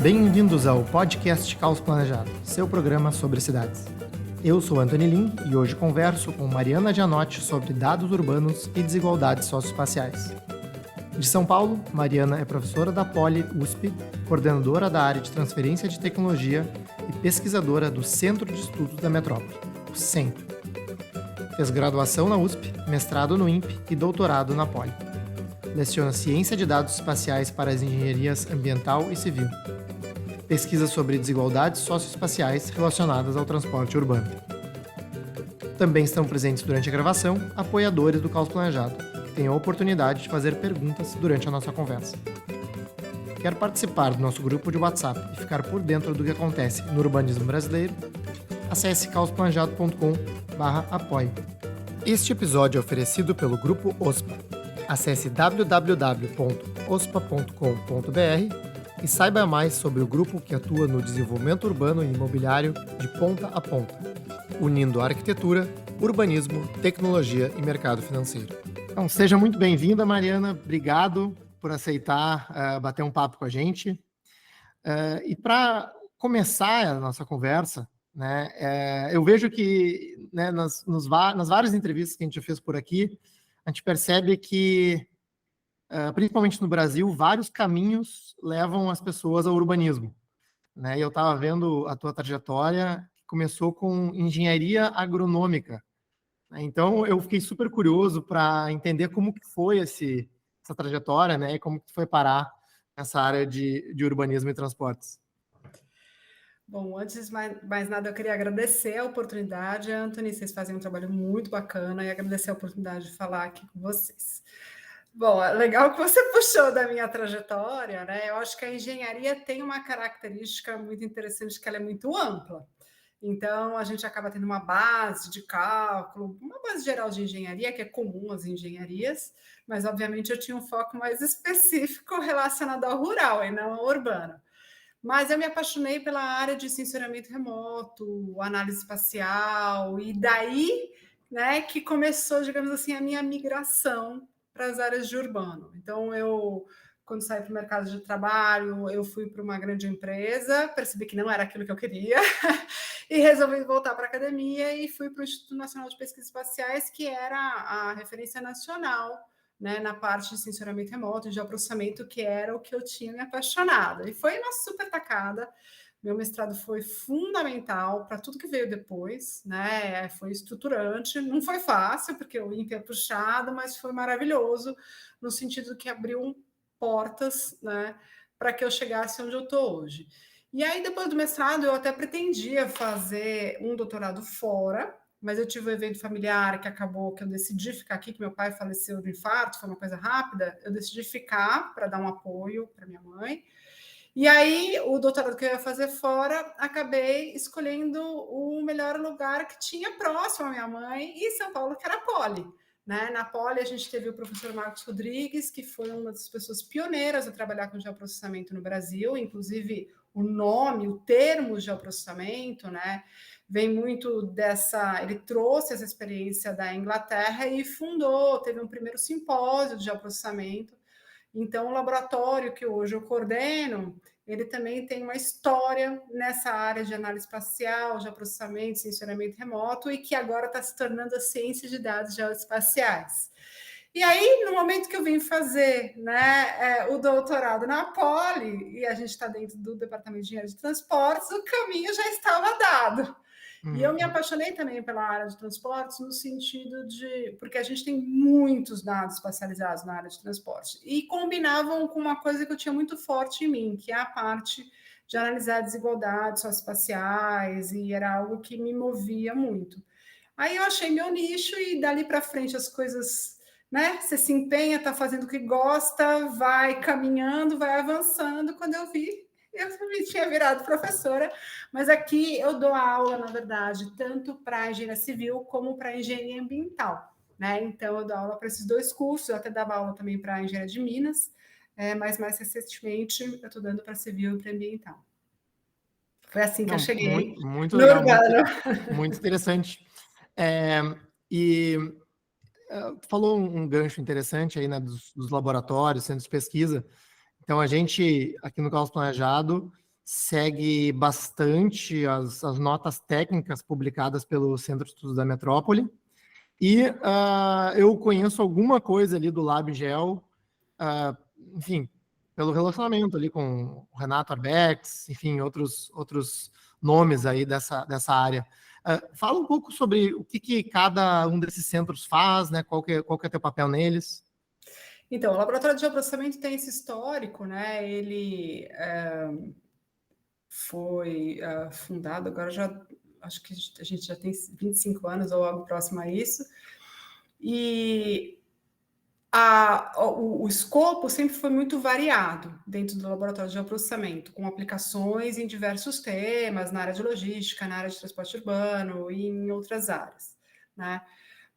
Bem-vindos ao podcast Caos Planejado, seu programa sobre cidades. Eu sou Anthony Lim e hoje converso com Mariana Gianotti sobre dados urbanos e desigualdades socioespaciais. De São Paulo, Mariana é professora da Poli USP, coordenadora da área de transferência de tecnologia e pesquisadora do Centro de Estudos da Metrópole, o CENTO. Fez graduação na USP, mestrado no INPE e doutorado na Poli. Leciona ciência de dados espaciais para as engenharias ambiental e civil. Pesquisa sobre desigualdades socioespaciais relacionadas ao transporte urbano. Também estão presentes durante a gravação apoiadores do Caos Planejado, que têm a oportunidade de fazer perguntas durante a nossa conversa. Quer participar do nosso grupo de WhatsApp e ficar por dentro do que acontece no urbanismo brasileiro? Acesse caosplanejado.com/apoie. Este episódio é oferecido pelo Grupo OSPA. Acesse www.ospa.com.br e saiba mais sobre o grupo que atua no desenvolvimento urbano e imobiliário de ponta a ponta, unindo arquitetura, urbanismo, tecnologia e mercado financeiro. Então, seja muito bem-vinda, Mariana. Obrigado por aceitar bater um papo com a gente. E para começar a nossa conversa, né, eu vejo que nas várias entrevistas que a gente fez por aqui, a gente percebe que principalmente no Brasil, vários caminhos levam as pessoas ao urbanismo, né? E eu estava vendo a tua trajetória, que começou com engenharia agronômica, né? Então, eu fiquei super curioso para entender como que foi essa trajetória, né? E como que foi parar nessa área de urbanismo e transportes. Bom, antes de mais nada, eu queria agradecer a oportunidade, Anthony, vocês fazem um trabalho muito bacana e agradecer a oportunidade de falar aqui com vocês. Bom, é legal que você puxou da minha trajetória, né? Eu acho que a engenharia tem uma característica muito interessante, que ela é muito ampla. Então, a gente acaba tendo uma base de cálculo, uma base geral de engenharia, que é comum às engenharias, mas, obviamente, eu tinha um foco mais específico relacionado ao rural e não ao urbano. Mas eu me apaixonei pela área de sensoramento remoto, análise espacial, e daí, né, que começou, digamos assim, a minha migração para as áreas de urbano. Então, quando saí para o mercado de trabalho, eu fui para uma grande empresa, percebi que não era aquilo que eu queria, e resolvi voltar para a academia e fui para o Instituto Nacional de Pesquisas Espaciais, que era a referência nacional, né, na parte de sensoramento remoto, de processamento, que era o que eu tinha me apaixonado. E foi uma super tacada. Meu mestrado foi fundamental para tudo que veio depois, né? Foi estruturante, não foi fácil, porque o INPE é puxado, mas foi maravilhoso, no sentido que abriu portas, né, para que eu chegasse onde eu estou hoje. E aí, depois do mestrado, eu até pretendia fazer um doutorado fora, mas eu tive um evento familiar que acabou que eu decidi ficar aqui, que meu pai faleceu de infarto, foi uma coisa rápida, eu decidi ficar para dar um apoio para minha mãe. E aí, o doutorado que eu ia fazer fora, acabei escolhendo o melhor lugar que tinha próximo à minha mãe, e São Paulo, que era a Poli. Né? Na Poli, a gente teve o professor Marcos Rodrigues, que foi uma das pessoas pioneiras a trabalhar com geoprocessamento no Brasil, inclusive o nome, o termo geoprocessamento, né? Vem muito dessa... Ele trouxe essa experiência da Inglaterra e fundou, teve um primeiro simpósio de geoprocessamento. Então, o laboratório que hoje eu coordeno, ele também tem uma história nessa área de análise espacial, de processamento, sensoramento remoto, e que agora está se tornando a ciência de dados geoespaciais. E aí, no momento que eu vim fazer, né, o doutorado na Poli, e a gente está dentro do Departamento de Engenharia de Transportes, o caminho já estava dado. E eu me apaixonei também pela área de transportes no sentido de... Porque a gente tem muitos dados espacializados na área de transporte. E combinavam com uma coisa que eu tinha muito forte em mim, que é a parte de analisar desigualdades socioespaciais, e era algo que me movia muito. Aí eu achei meu nicho e dali para frente as coisas... Né? Você se empenha, está fazendo o que gosta, vai caminhando, vai avançando. Quando eu vi, eu me tinha virado professora, mas aqui eu dou aula, na verdade, tanto para engenharia civil como para engenharia ambiental, né? Então, eu dou aula para esses dois cursos, eu até dava aula também para engenharia de Minas, mas mais recentemente eu estou dando para civil e para ambiental. Foi assim que eu cheguei muito no legal, urbano. muito interessante. Tu falou um gancho interessante aí, né, dos laboratórios, centros de pesquisa. Então, a gente, aqui no Caos Planejado, segue bastante as notas técnicas publicadas pelo Centro de Estudos da Metrópole, e eu conheço alguma coisa ali do LabGel, enfim, pelo relacionamento ali com o Renato Arbex, enfim, outros nomes aí dessa área. Fala um pouco sobre o que cada um desses centros faz, né? Qual que é teu papel neles? Então, o Laboratório de Geoprocessamento tem esse histórico, né? Ele foi fundado, agora já acho que a gente já tem 25 anos ou algo próximo a isso, e o escopo sempre foi muito variado dentro do laboratório de geoprocessamento, com aplicações em diversos temas, na área de logística, na área de transporte urbano e em outras áreas, né?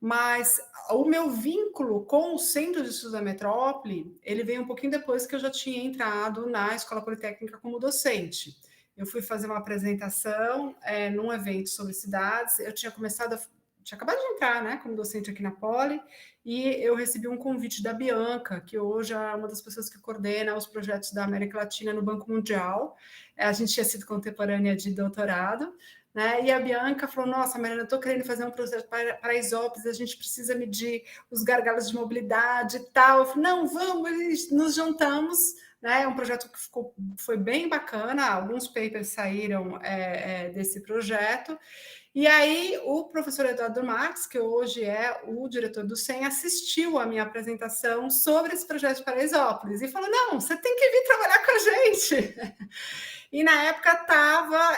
Mas o meu vínculo com o Centro de Estudos da Metrópole, ele veio um pouquinho depois que eu já tinha entrado na Escola Politécnica como docente. Eu fui fazer uma apresentação num evento sobre cidades, eu tinha acabado de entrar, né, como docente aqui na Poli, e eu recebi um convite da Bianca, que hoje é uma das pessoas que coordena os projetos da América Latina no Banco Mundial. A gente tinha sido contemporânea de doutorado, né? E a Bianca falou: nossa, Mariana, eu estou querendo fazer um projeto para Isópolis, a gente precisa medir os gargalos de mobilidade e tal. Eu falei: não, vamos, nos juntamos, né? É um projeto que foi bem bacana, alguns papers saíram desse projeto. E aí, o professor Eduardo Marques, que hoje é o diretor do SEM, assistiu à minha apresentação sobre esse projeto de Paraisópolis e falou: não, você tem que vir trabalhar com a gente. E na época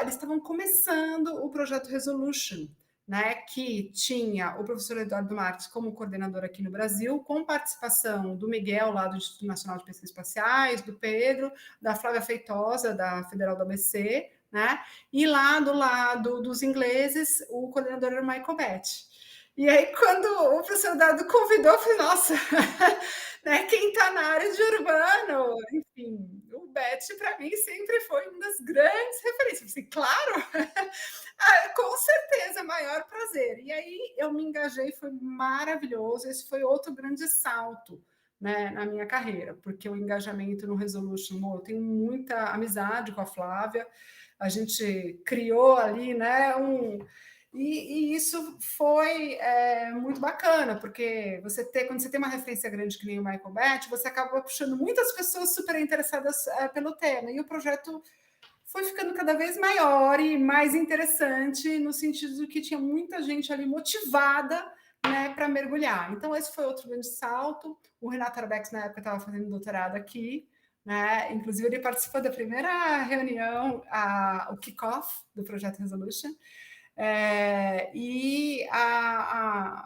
eles estavam começando o projeto Resolution, né, que tinha o professor Eduardo Marques como coordenador aqui no Brasil, com participação do Miguel, lá do Instituto Nacional de Pesquisas Espaciais, do Pedro, da Flávia Feitosa, da Federal do ABC, né? E lá do lado dos ingleses, o coordenador era o Michael Bett. E aí, quando o professor Dado convidou, eu falei: nossa, né, quem está na área de urbano, enfim, o Bett, para mim, sempre foi uma das grandes referências. Eu falei: claro, com certeza, maior prazer. E aí, eu me engajei, foi maravilhoso. Esse foi outro grande salto, né, na minha carreira, porque o engajamento no Resolution, eu tenho muita amizade com a Flávia, a gente criou ali, né, e isso foi muito bacana, porque quando você tem uma referência grande que nem o Michael Bett, você acaba puxando muitas pessoas super interessadas pelo tema, e o projeto foi ficando cada vez maior e mais interessante, no sentido de que tinha muita gente ali motivada, né, para mergulhar. Então, esse foi outro grande salto. O Renato Arbex, na época, estava fazendo doutorado aqui, né? Inclusive, ele participou da primeira reunião, o kick-off do projeto Resolution.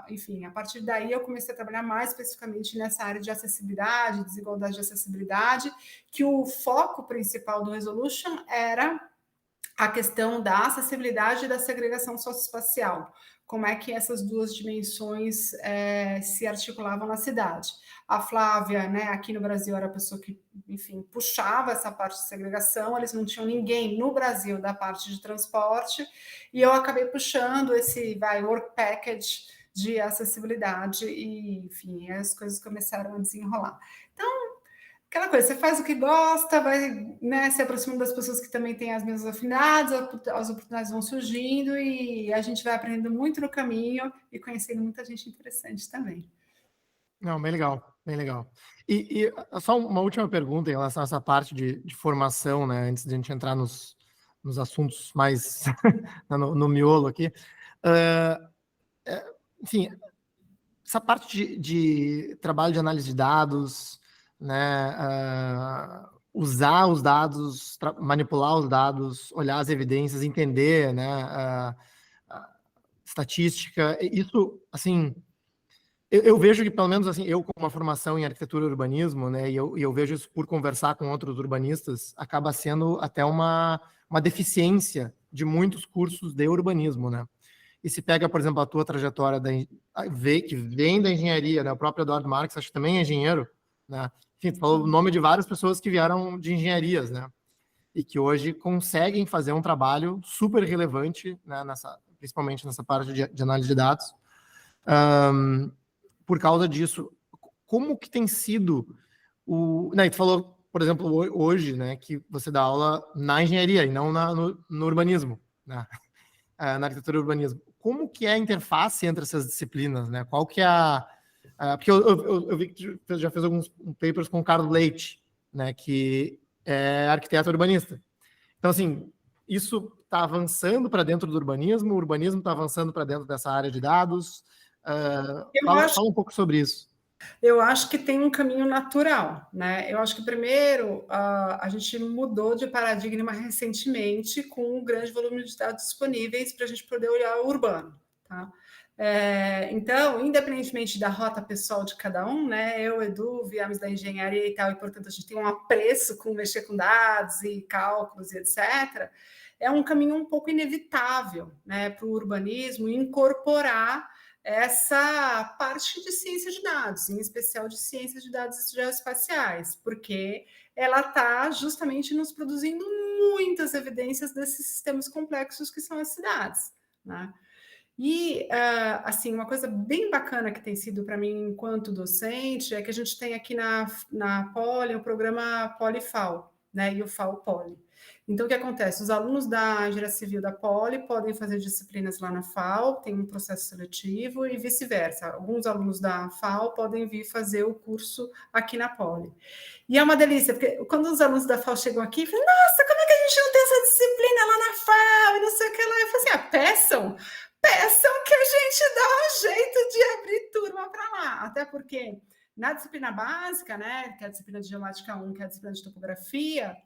Enfim, a partir daí eu comecei a trabalhar mais especificamente nessa área de acessibilidade, desigualdade de acessibilidade, que o foco principal do Resolution era a questão da acessibilidade e da segregação socioespacial. Como é que essas duas dimensões se articulavam na cidade. A Flávia, né, aqui no Brasil, era a pessoa que, enfim, puxava essa parte de segregação, eles não tinham ninguém no Brasil da parte de transporte, e eu acabei puxando esse work package de acessibilidade, e, enfim, as coisas começaram a desenrolar. Então, aquela coisa, você faz o que gosta, vai, né, se aproximando das pessoas que também têm as mesmas afinidades, as oportunidades vão surgindo e a gente vai aprendendo muito no caminho e conhecendo muita gente interessante também. Não, bem legal, bem legal. E só uma última pergunta em relação a essa parte de formação, né, antes de a gente entrar nos assuntos mais no miolo aqui. Enfim, essa parte de trabalho de análise de dados, né, usar os dados, manipular os dados, olhar as evidências, entender, né, estatística, isso, assim, eu vejo que, pelo menos, assim, eu com uma formação em arquitetura e urbanismo, né, e eu vejo isso por conversar com outros urbanistas, acaba sendo até uma deficiência de muitos cursos de urbanismo, né? E se pega, por exemplo, a tua trajetória que vem da engenharia, né? O próprio Eduardo Marques, acho que também é engenheiro, né? Enfim, tu falou o nome de várias pessoas que vieram de engenharias, né? E que hoje conseguem fazer um trabalho super relevante, né? Principalmente nessa parte de análise de dados. Por causa disso, como que tem sido né, tu falou por exemplo, hoje, né, que você dá aula na engenharia e não no urbanismo, né? Na arquitetura e urbanismo. Como que é a interface entre essas disciplinas, né? Qual que é porque eu vi que tu já fez alguns papers com o Carlos Leite, né, que é arquiteto urbanista. Então, assim, isso está avançando para dentro do urbanismo, o urbanismo está avançando para dentro dessa área de dados. Fala um pouco sobre isso. Eu acho que tem um caminho natural, né? Eu acho que primeiro a gente mudou de paradigma recentemente com um grande volume de dados disponíveis para a gente poder olhar o urbano, tá? Então, independentemente da rota pessoal de cada um, né? Eu, Edu, viemos da engenharia e tal, e portanto a gente tem um apreço com mexer com dados e cálculos e etc. É um caminho um pouco inevitável, né, para o urbanismo incorporar essa parte de ciência de dados, em especial de ciência de dados geoespaciais, porque ela está justamente nos produzindo muitas evidências desses sistemas complexos que são as cidades, né? E, assim, uma coisa bem bacana que tem sido para mim enquanto docente é que a gente tem aqui na Poli o programa Polifal, né? E o FAO Poli. Então, o que acontece? Os alunos da Engenharia Civil da Poli podem fazer disciplinas lá na FAO, tem um processo seletivo e vice-versa. Alguns alunos da FAO podem vir fazer o curso aqui na Poli. E é uma delícia, porque quando os alunos da FAO chegam aqui, falam, nossa, como é que a gente não tem essa disciplina lá na FAO? E não sei o que lá. Eu falo assim, peçam que a gente dá um jeito de abrir turma para lá. Até porque na disciplina básica, né, que é a disciplina de geomática 1, que é a disciplina de topografia,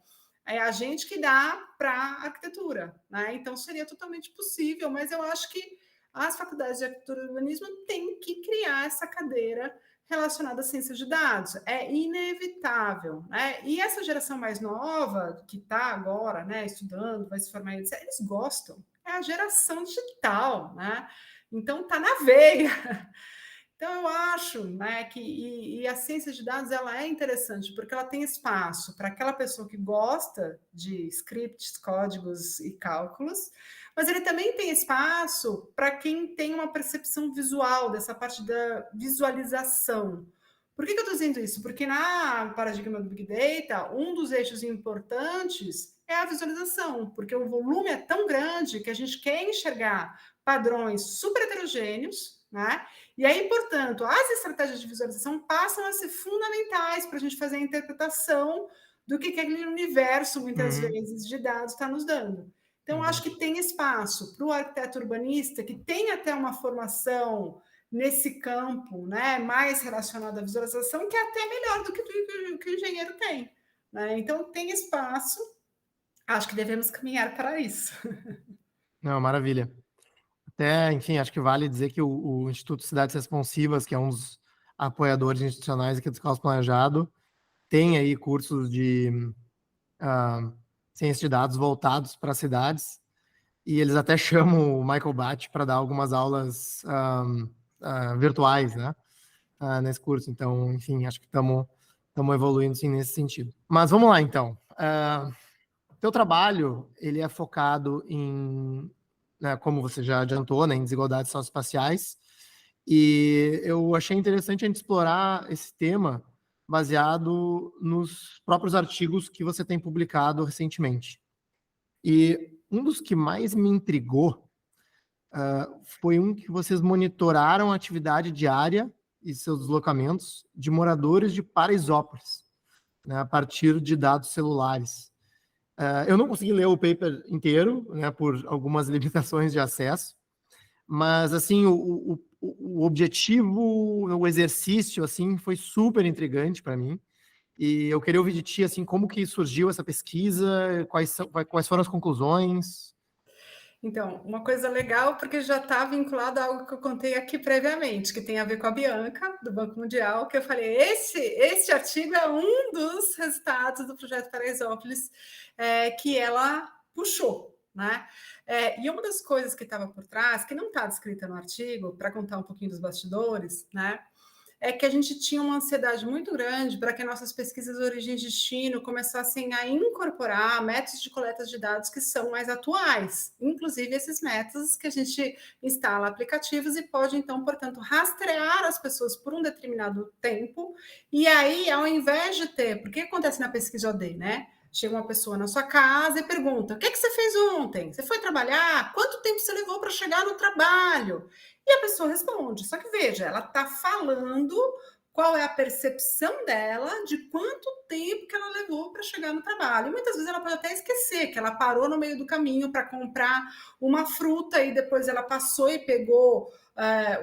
é a gente que dá para arquitetura, né? Então seria totalmente possível, mas eu acho que as faculdades de arquitetura e urbanismo têm que criar essa cadeira relacionada à ciência de dados. É inevitável, né? E essa geração mais nova, que está agora, né, estudando, vai se formar, etc., eles gostam. É a geração digital, né? Então tá na veia. Então, eu acho, né, que a ciência de dados ela é interessante porque ela tem espaço para aquela pessoa que gosta de scripts, códigos e cálculos, mas ele também tem espaço para quem tem uma percepção visual dessa parte da visualização. Por que eu estou dizendo isso? Porque na paradigma do Big Data, um dos eixos importantes é a visualização, porque o volume é tão grande que a gente quer enxergar padrões super heterogêneos, né? E aí, portanto, as estratégias de visualização passam a ser fundamentais para a gente fazer a interpretação do que aquele universo, muitas vezes, de dados está nos dando. Então, acho que tem espaço para o arquiteto urbanista, que tem até uma formação nesse campo, né, mais relacionado à visualização, que é até melhor do que o engenheiro tem, né? Então, tem espaço, acho que devemos caminhar para isso. Não, maravilha. Até, enfim, acho que vale dizer que o Instituto Cidades Responsivas, que é um dos apoiadores institucionais aqui do Caos Planejado, tem aí cursos de ciência de dados voltados para cidades, e eles até chamam o Michael Bate para dar algumas aulas virtuais, né, nesse curso. Então, enfim, acho que estamos evoluindo, sim, nesse sentido. Mas vamos lá, então. Teu trabalho, ele é focado em, né, como você já adiantou, né, em desigualdades socioespaciais, e eu achei interessante a gente explorar esse tema baseado nos próprios artigos que você tem publicado recentemente. E um dos que mais me intrigou foi um que vocês monitoraram a atividade diária e seus deslocamentos de moradores de Paraisópolis, né, a partir de dados celulares. Eu não consegui ler o paper inteiro, né, por algumas limitações de acesso, mas assim o objetivo, o exercício, assim, foi super intrigante para mim. E eu queria ouvir de ti, assim, como que surgiu essa pesquisa, quais foram as conclusões? Então, uma coisa legal, porque já está vinculado a algo que eu contei aqui previamente, que tem a ver com a Bianca, do Banco Mundial, que eu falei, este artigo é um dos resultados do projeto Paraisópolis que ela puxou, né? E uma das coisas que estava por trás, que não está descrita no artigo, para contar um pouquinho dos bastidores, né? é que a gente tinha uma ansiedade muito grande para que nossas pesquisas de origem e destino começassem a incorporar métodos de coleta de dados que são mais atuais, inclusive esses métodos que a gente instala aplicativos e pode, então, portanto, rastrear as pessoas por um determinado tempo, e aí, ao invés de ter, porque acontece na pesquisa OD, né? Chega uma pessoa na sua casa e pergunta: o que você fez ontem? Você foi trabalhar? Quanto tempo você levou para chegar no trabalho? E a pessoa responde. Só que veja, ela está falando qual é a percepção dela de quanto tempo que ela levou para chegar no trabalho. E muitas vezes ela pode até esquecer que ela parou no meio do caminho para comprar uma fruta e depois ela passou e pegou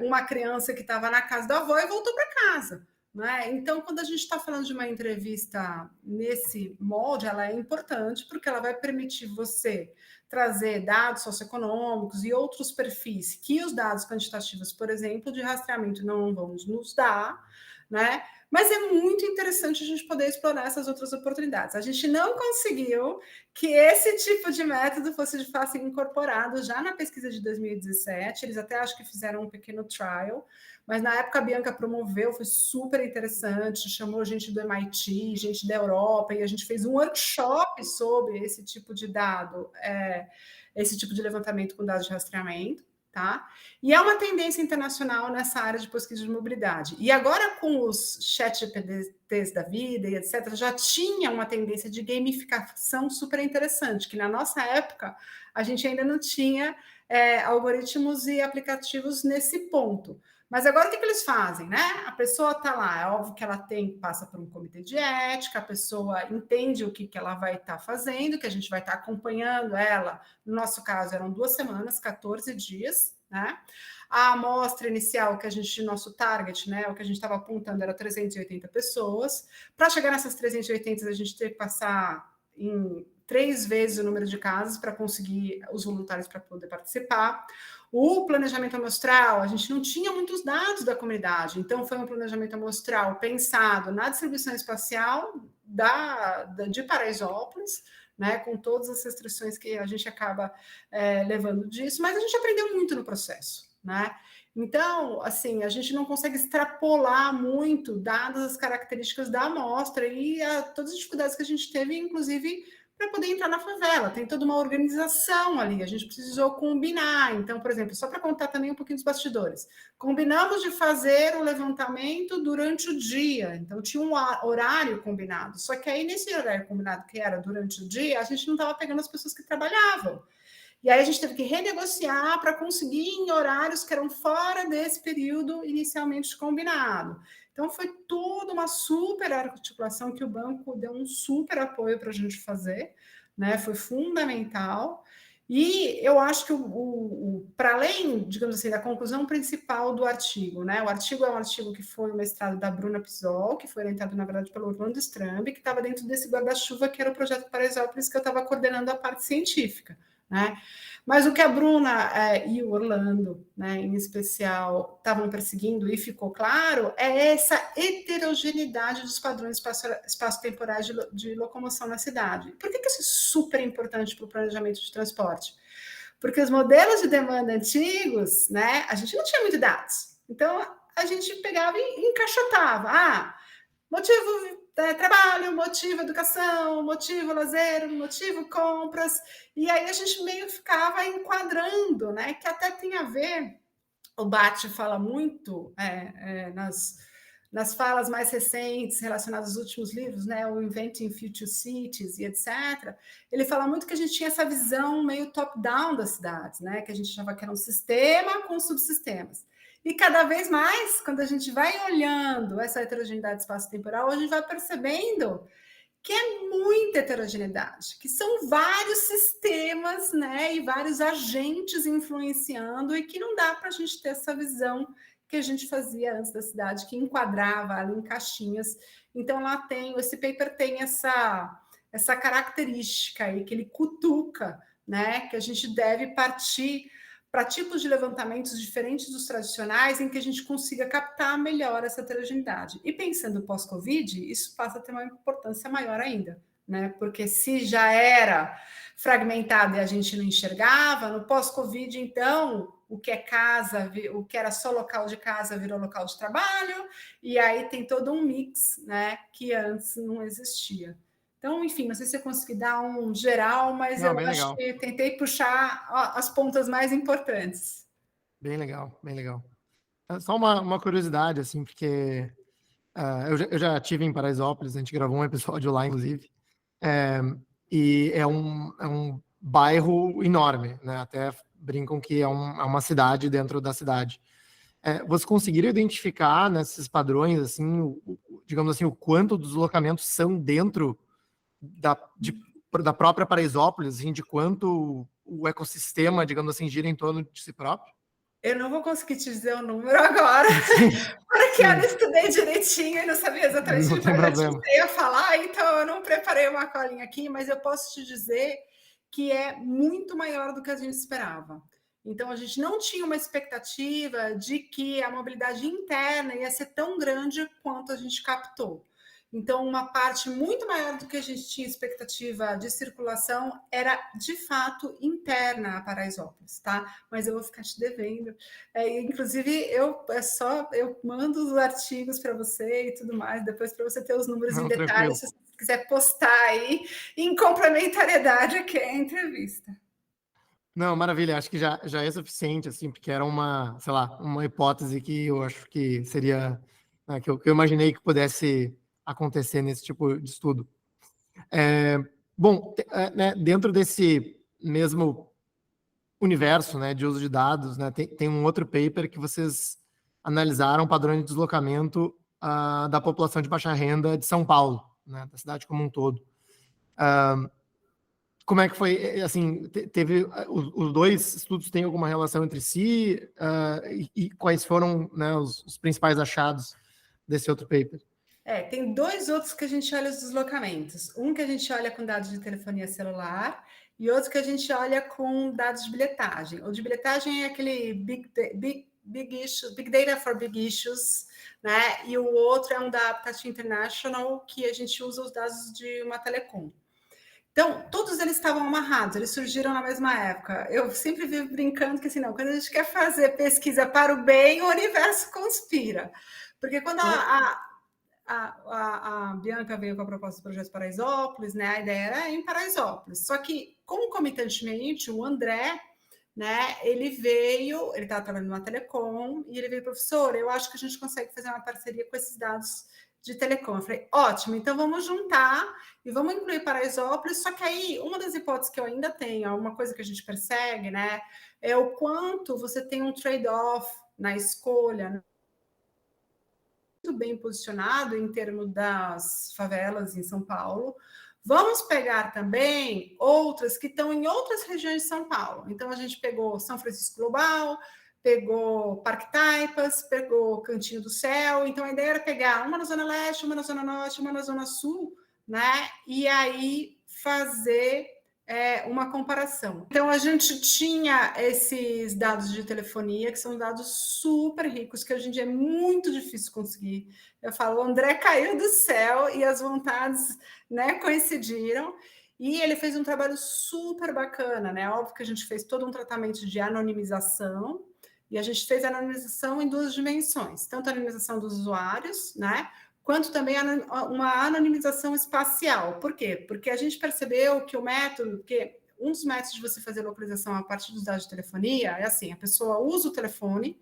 uma criança que estava na casa da avó e voltou para casa. Né? Então, quando a gente está falando de uma entrevista nesse molde, ela é importante porque ela vai permitir você trazer dados socioeconômicos e outros perfis que os dados quantitativos, por exemplo, de rastreamento não vão nos dar, né? Mas é muito interessante a gente poder explorar essas outras oportunidades. A gente não conseguiu que esse tipo de método fosse de fato incorporado já na pesquisa de 2017. Eles até acho que fizeram um pequeno trial, mas na época a Bianca promoveu, foi super interessante, chamou gente do MIT, gente da Europa, e a gente fez um workshop sobre esse tipo de dado, esse tipo de levantamento com dados de rastreamento. Tá? E é uma tendência internacional nessa área de pesquisa de mobilidade. E agora, com os chat GPTs da vida e etc., já tinha uma tendência de gamificação super interessante, que na nossa época a gente ainda não tinha algoritmos e aplicativos nesse ponto. Mas agora o que eles fazem, né? A pessoa está lá, é óbvio que ela passa por um comitê de ética, a pessoa entende o que ela vai estar fazendo, que a gente vai estar acompanhando ela. No nosso caso, eram 2 semanas, 14 dias, né? A amostra inicial que a gente, nosso target, né, o que a gente estava apontando era 380 pessoas. Para chegar nessas 380, a gente teve que passar em 3 vezes o número de casos para conseguir os voluntários para poder participar. O planejamento amostral, a gente não tinha muitos dados da comunidade, então foi um planejamento amostral pensado na distribuição espacial de Paraisópolis, né, com todas as restrições que a gente acaba levando disso, mas a gente aprendeu muito no processo, né? Então, assim, a gente não consegue extrapolar muito, dadas as características da amostra e todas as dificuldades que a gente teve, inclusive para poder entrar na favela. Tem toda uma organização ali, a gente precisou combinar. Então, por exemplo, só para contar também um pouquinho dos bastidores, combinamos de fazer o levantamento durante o dia, então tinha um horário combinado, só que aí nesse horário combinado que era durante o dia, a gente não estava pegando as pessoas que trabalhavam. E aí a gente teve que renegociar para conseguir em horários que eram fora desse período inicialmente combinado. Então, foi toda uma super articulação que o banco deu um super apoio para a gente fazer, né? Foi fundamental. E eu acho que, para além, digamos assim, da conclusão principal do artigo, né? O artigo é um artigo que foi o mestrado da Bruna Pisol, que foi orientado, na verdade, pelo Orlando Strambi, que estava dentro desse guarda-chuva, que era o projeto Paraisópolis, que eu estava coordenando a parte científica, né? Mas o que a Bruna e o Orlando, né, em especial, estavam perseguindo e ficou claro é essa heterogeneidade dos padrões espaço-temporais de locomoção na cidade. Por que isso é super importante para o planejamento de transporte? Porque os modelos de demanda antigos, né, a gente não tinha muito dados. Então, a gente pegava e encaixotava. Motivo trabalho, motivo educação, motivo lazer, motivo compras, e aí a gente meio ficava enquadrando, né? Que até tem a ver, o Bate fala muito nas falas mais recentes relacionadas aos últimos livros, né? O Inventing Future Cities e etc. Ele fala muito que a gente tinha essa visão meio top-down das cidades, né? Que a gente achava que era um sistema com subsistemas. E cada vez mais, quando a gente vai olhando essa heterogeneidade espaço-temporal, a gente vai percebendo que é muita heterogeneidade, que são vários sistemas, né, e vários agentes influenciando, e que não dá para a gente ter essa visão que a gente fazia antes da cidade, que enquadrava ali em caixinhas. Então, lá esse paper tem essa característica aí, que ele cutuca, né, que a gente deve partir para tipos de levantamentos diferentes dos tradicionais, em que a gente consiga captar melhor essa heterogeneidade. E pensando pós-Covid, isso passa a ter uma importância maior ainda, né? Porque se já era fragmentado e a gente não enxergava, no pós-Covid, então, o que é casa, o que era só local de casa virou local de trabalho, e aí tem todo um mix, né, que antes não existia. Então, enfim, não sei se eu consegui dar um geral, mas Não, eu bem acho legal. que tentei puxar as pontas mais importantes. Bem legal, bem legal. Só uma curiosidade, assim, porque eu já tive em Paraisópolis, a gente gravou um episódio lá, inclusive, é, e é um bairro enorme, né? Até brincam que é uma cidade dentro da cidade. Vocês conseguiram identificar nesses padrões, assim, digamos assim, o quanto dos deslocamentos são dentro da própria Paraisópolis, assim, de quanto o ecossistema, digamos assim, gira em torno de si próprio? Eu não vou conseguir te dizer o número agora, Sim, porque eu não sim, estudei direitinho e não sabia exatamente não que tem projeto problema. você ia falar, então eu não preparei uma colinha aqui, mas eu posso te dizer que é muito maior do que a gente esperava. Então, a gente não tinha uma expectativa de que a mobilidade interna ia ser tão grande quanto a gente captou. Então, uma parte muito maior do que a gente tinha expectativa de circulação era, de fato, interna a Paraisópolis, tá? Mas eu vou ficar te devendo. Inclusive, eu mando os artigos para você e tudo mais, depois para você ter os números em Não, detalhes, tranquilo. se você quiser postar aí, em complementariedade aqui à entrevista. Não, maravilha, acho que já é suficiente, assim, porque era uma, sei lá, uma hipótese que eu acho que seria, que eu imaginei que pudesse acontecer nesse tipo de estudo. É, bom, né, dentro desse mesmo universo, né, de uso de dados, né, tem um outro paper que vocês analisaram padrões de deslocamento da população de baixa renda de São Paulo, né, da cidade como um todo. Como é que foi, assim, teve, os dois estudos têm alguma relação entre si, e quais foram, né, os principais achados desse outro paper? Tem dois outros que a gente olha os deslocamentos. Um que a gente olha com dados de telefonia celular e outro que a gente olha com dados de bilhetagem. O de bilhetagem é aquele big issues, Big Data for Big Issues, né? E o outro é um da Habitat International, que a gente usa os dados de uma telecom. Então, todos eles estavam amarrados, eles surgiram na mesma época. Eu sempre vivo brincando que, assim, não, quando a gente quer fazer pesquisa para o bem, o universo conspira. Porque quando a Bianca veio com a proposta do projeto Paraisópolis, né? A ideia era em Paraisópolis. Só que, concomitantemente, o André, né? Ele estava trabalhando numa telecom e ele veio, professor, eu acho que a gente consegue fazer uma parceria com esses dados de telecom. Eu falei, ótimo, então vamos juntar e vamos incluir Paraisópolis. Só que aí, uma das hipóteses que eu ainda tenho, uma coisa que a gente persegue, né? É o quanto você tem um trade-off na escolha, né? Muito bem posicionado em termos das favelas em São Paulo. Vamos pegar também outras que estão em outras regiões de São Paulo. Então, a gente pegou São Francisco Global, pegou Parque Taipas, pegou Cantinho do Céu. Então, a ideia era pegar uma na Zona Leste, uma na Zona Norte, uma na Zona Sul, né? E aí fazer uma comparação. Então, a gente tinha esses dados de telefonia, que são dados super ricos, que hoje em dia é muito difícil conseguir. Eu falo, o André caiu do céu e as vontades, né, coincidiram. E ele fez um trabalho super bacana, né? Óbvio que a gente fez todo um tratamento de anonimização, e a gente fez a anonimização em duas dimensões, tanto a anonimização dos usuários, né? Quanto também uma anonimização espacial. Por quê? Porque a gente percebeu que um dos métodos de você fazer localização a partir dos dados de telefonia é assim, a pessoa usa o telefone,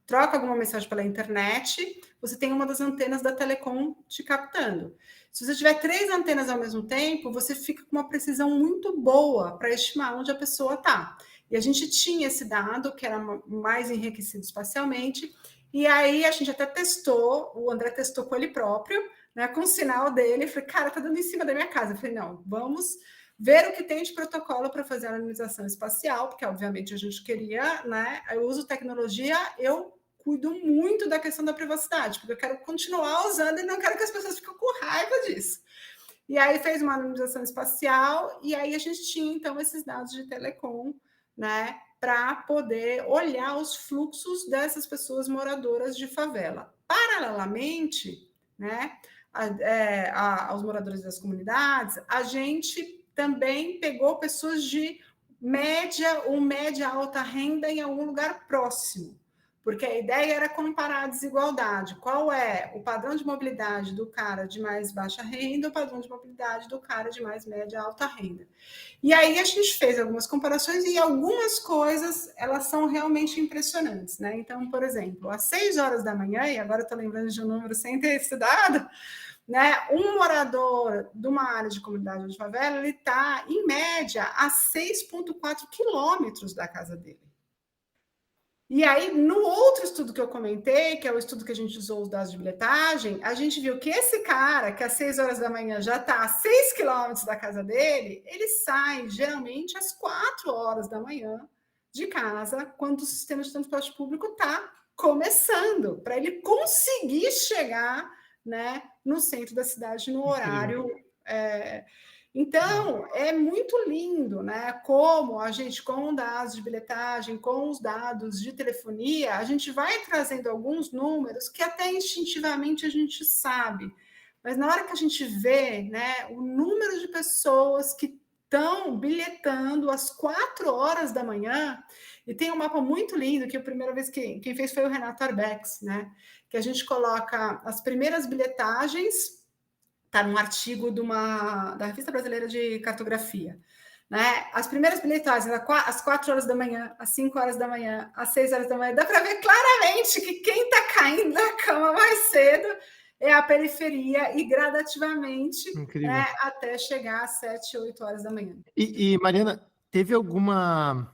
troca alguma mensagem pela internet, você tem uma das antenas da telecom te captando. Se você tiver 3 antenas ao mesmo tempo, você fica com uma precisão muito boa para estimar onde a pessoa está. E a gente tinha esse dado, que era mais enriquecido espacialmente, e aí a gente até testou, o André testou com ele próprio, né, com o sinal dele, eu falei, cara, tá dando em cima da minha casa. Eu falei, não, vamos ver o que tem de protocolo para fazer a anonimização espacial, porque obviamente a gente queria, né, eu uso tecnologia, eu cuido muito da questão da privacidade, porque eu quero continuar usando e não quero que as pessoas fiquem com raiva disso. E aí fez uma anonimização espacial, e aí a gente tinha, então, esses dados de telecom, né, para poder olhar os fluxos dessas pessoas moradoras de favela. Paralelamente, né, aos moradores das comunidades, a gente também pegou pessoas de média ou média alta renda em algum lugar próximo, porque a ideia era comparar a desigualdade. Qual é o padrão de mobilidade do cara de mais baixa renda, o padrão de mobilidade do cara de mais média alta renda. E aí a gente fez algumas comparações e algumas coisas, elas são realmente impressionantes, né? Então, por exemplo, às 6 horas da manhã, e agora estou lembrando de um número sem ter estudado, né? Um morador de uma área de comunidade de favela, ele está, em média, a 6,4 quilômetros da casa dele. E aí, no outro estudo que eu comentei, que é o estudo que a gente usou os dados de bilhetagem, a gente viu que esse cara, que às 6 horas da manhã já está a 6 quilômetros da casa dele, ele sai geralmente às 4 horas da manhã de casa, quando o sistema de transporte público está começando, para ele conseguir chegar, né, no centro da cidade no horário. Então, é muito lindo, né? Como a gente, com dados de bilhetagem, com os dados de telefonia, a gente vai trazendo alguns números que até instintivamente a gente sabe. Mas na hora que a gente vê, né, o número de pessoas que estão bilhetando às 4 horas da manhã, e tem um mapa muito lindo, que a primeira vez quem fez foi o Renato Arbex, né? Que a gente coloca as primeiras bilhetagens. Está num artigo da Revista Brasileira de Cartografia. Né? As primeiras bilhetagens, às 4 horas da manhã, às 5 horas da manhã, às 6 horas da manhã, dá para ver claramente que quem está caindo da cama mais cedo é a periferia, e gradativamente, né, até chegar às 7, 8 horas da manhã. E Mariana, teve alguma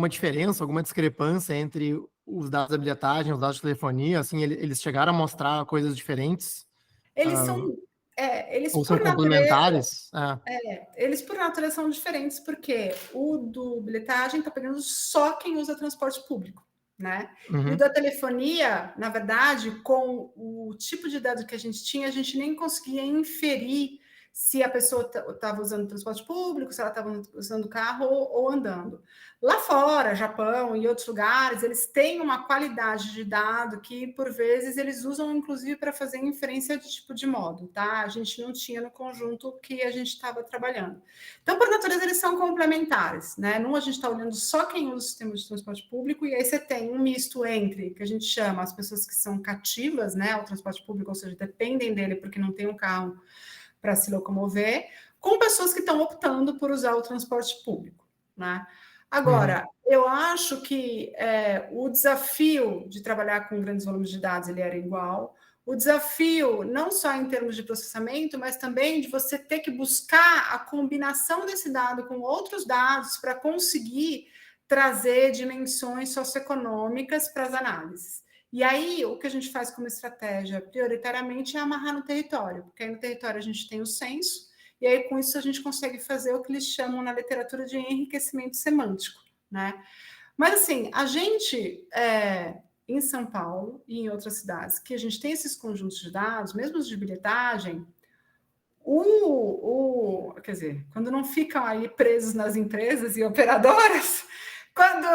diferença, alguma discrepância entre os dados da bilhetagem, os dados de telefonia? Assim, eles chegaram a mostrar coisas diferentes? Eles são... eles ou são complementares? Eles, por natureza, são diferentes, porque o do bilhetagem está pegando só quem usa transporte público, né? Uhum. E o da telefonia, na verdade, com o tipo de dado que a gente nem conseguia inferir se a pessoa estava usando transporte público, se ela estava usando carro ou andando. Lá fora, Japão e outros lugares, eles têm uma qualidade de dado que, por vezes, eles usam, inclusive, para fazer inferência de tipo de modo, tá? A gente não tinha no conjunto que a gente estava trabalhando. Então, por natureza, eles são complementares, né? Num, a gente está olhando só quem usa o sistema de transporte público, e aí você tem um misto entre, que a gente chama as pessoas que são cativas, né, ao transporte público, ou seja, dependem dele porque não tem um carro para se locomover, com pessoas que estão optando por usar o transporte público, né? Agora, eu acho que o desafio de trabalhar com grandes volumes de dados ele era igual. O desafio, não só em termos de processamento, mas também de você ter que buscar a combinação desse dado com outros dados para conseguir trazer dimensões socioeconômicas para as análises. E aí, o que a gente faz como estratégia, prioritariamente, é amarrar no território, porque aí no território a gente tem o censo, e aí com isso a gente consegue fazer o que eles chamam na literatura de enriquecimento semântico, né? Mas assim, a gente, em São Paulo e em outras cidades, que a gente tem esses conjuntos de dados, mesmo os de bilhetagem, quer dizer, quando não ficam aí presos nas empresas e operadoras, quando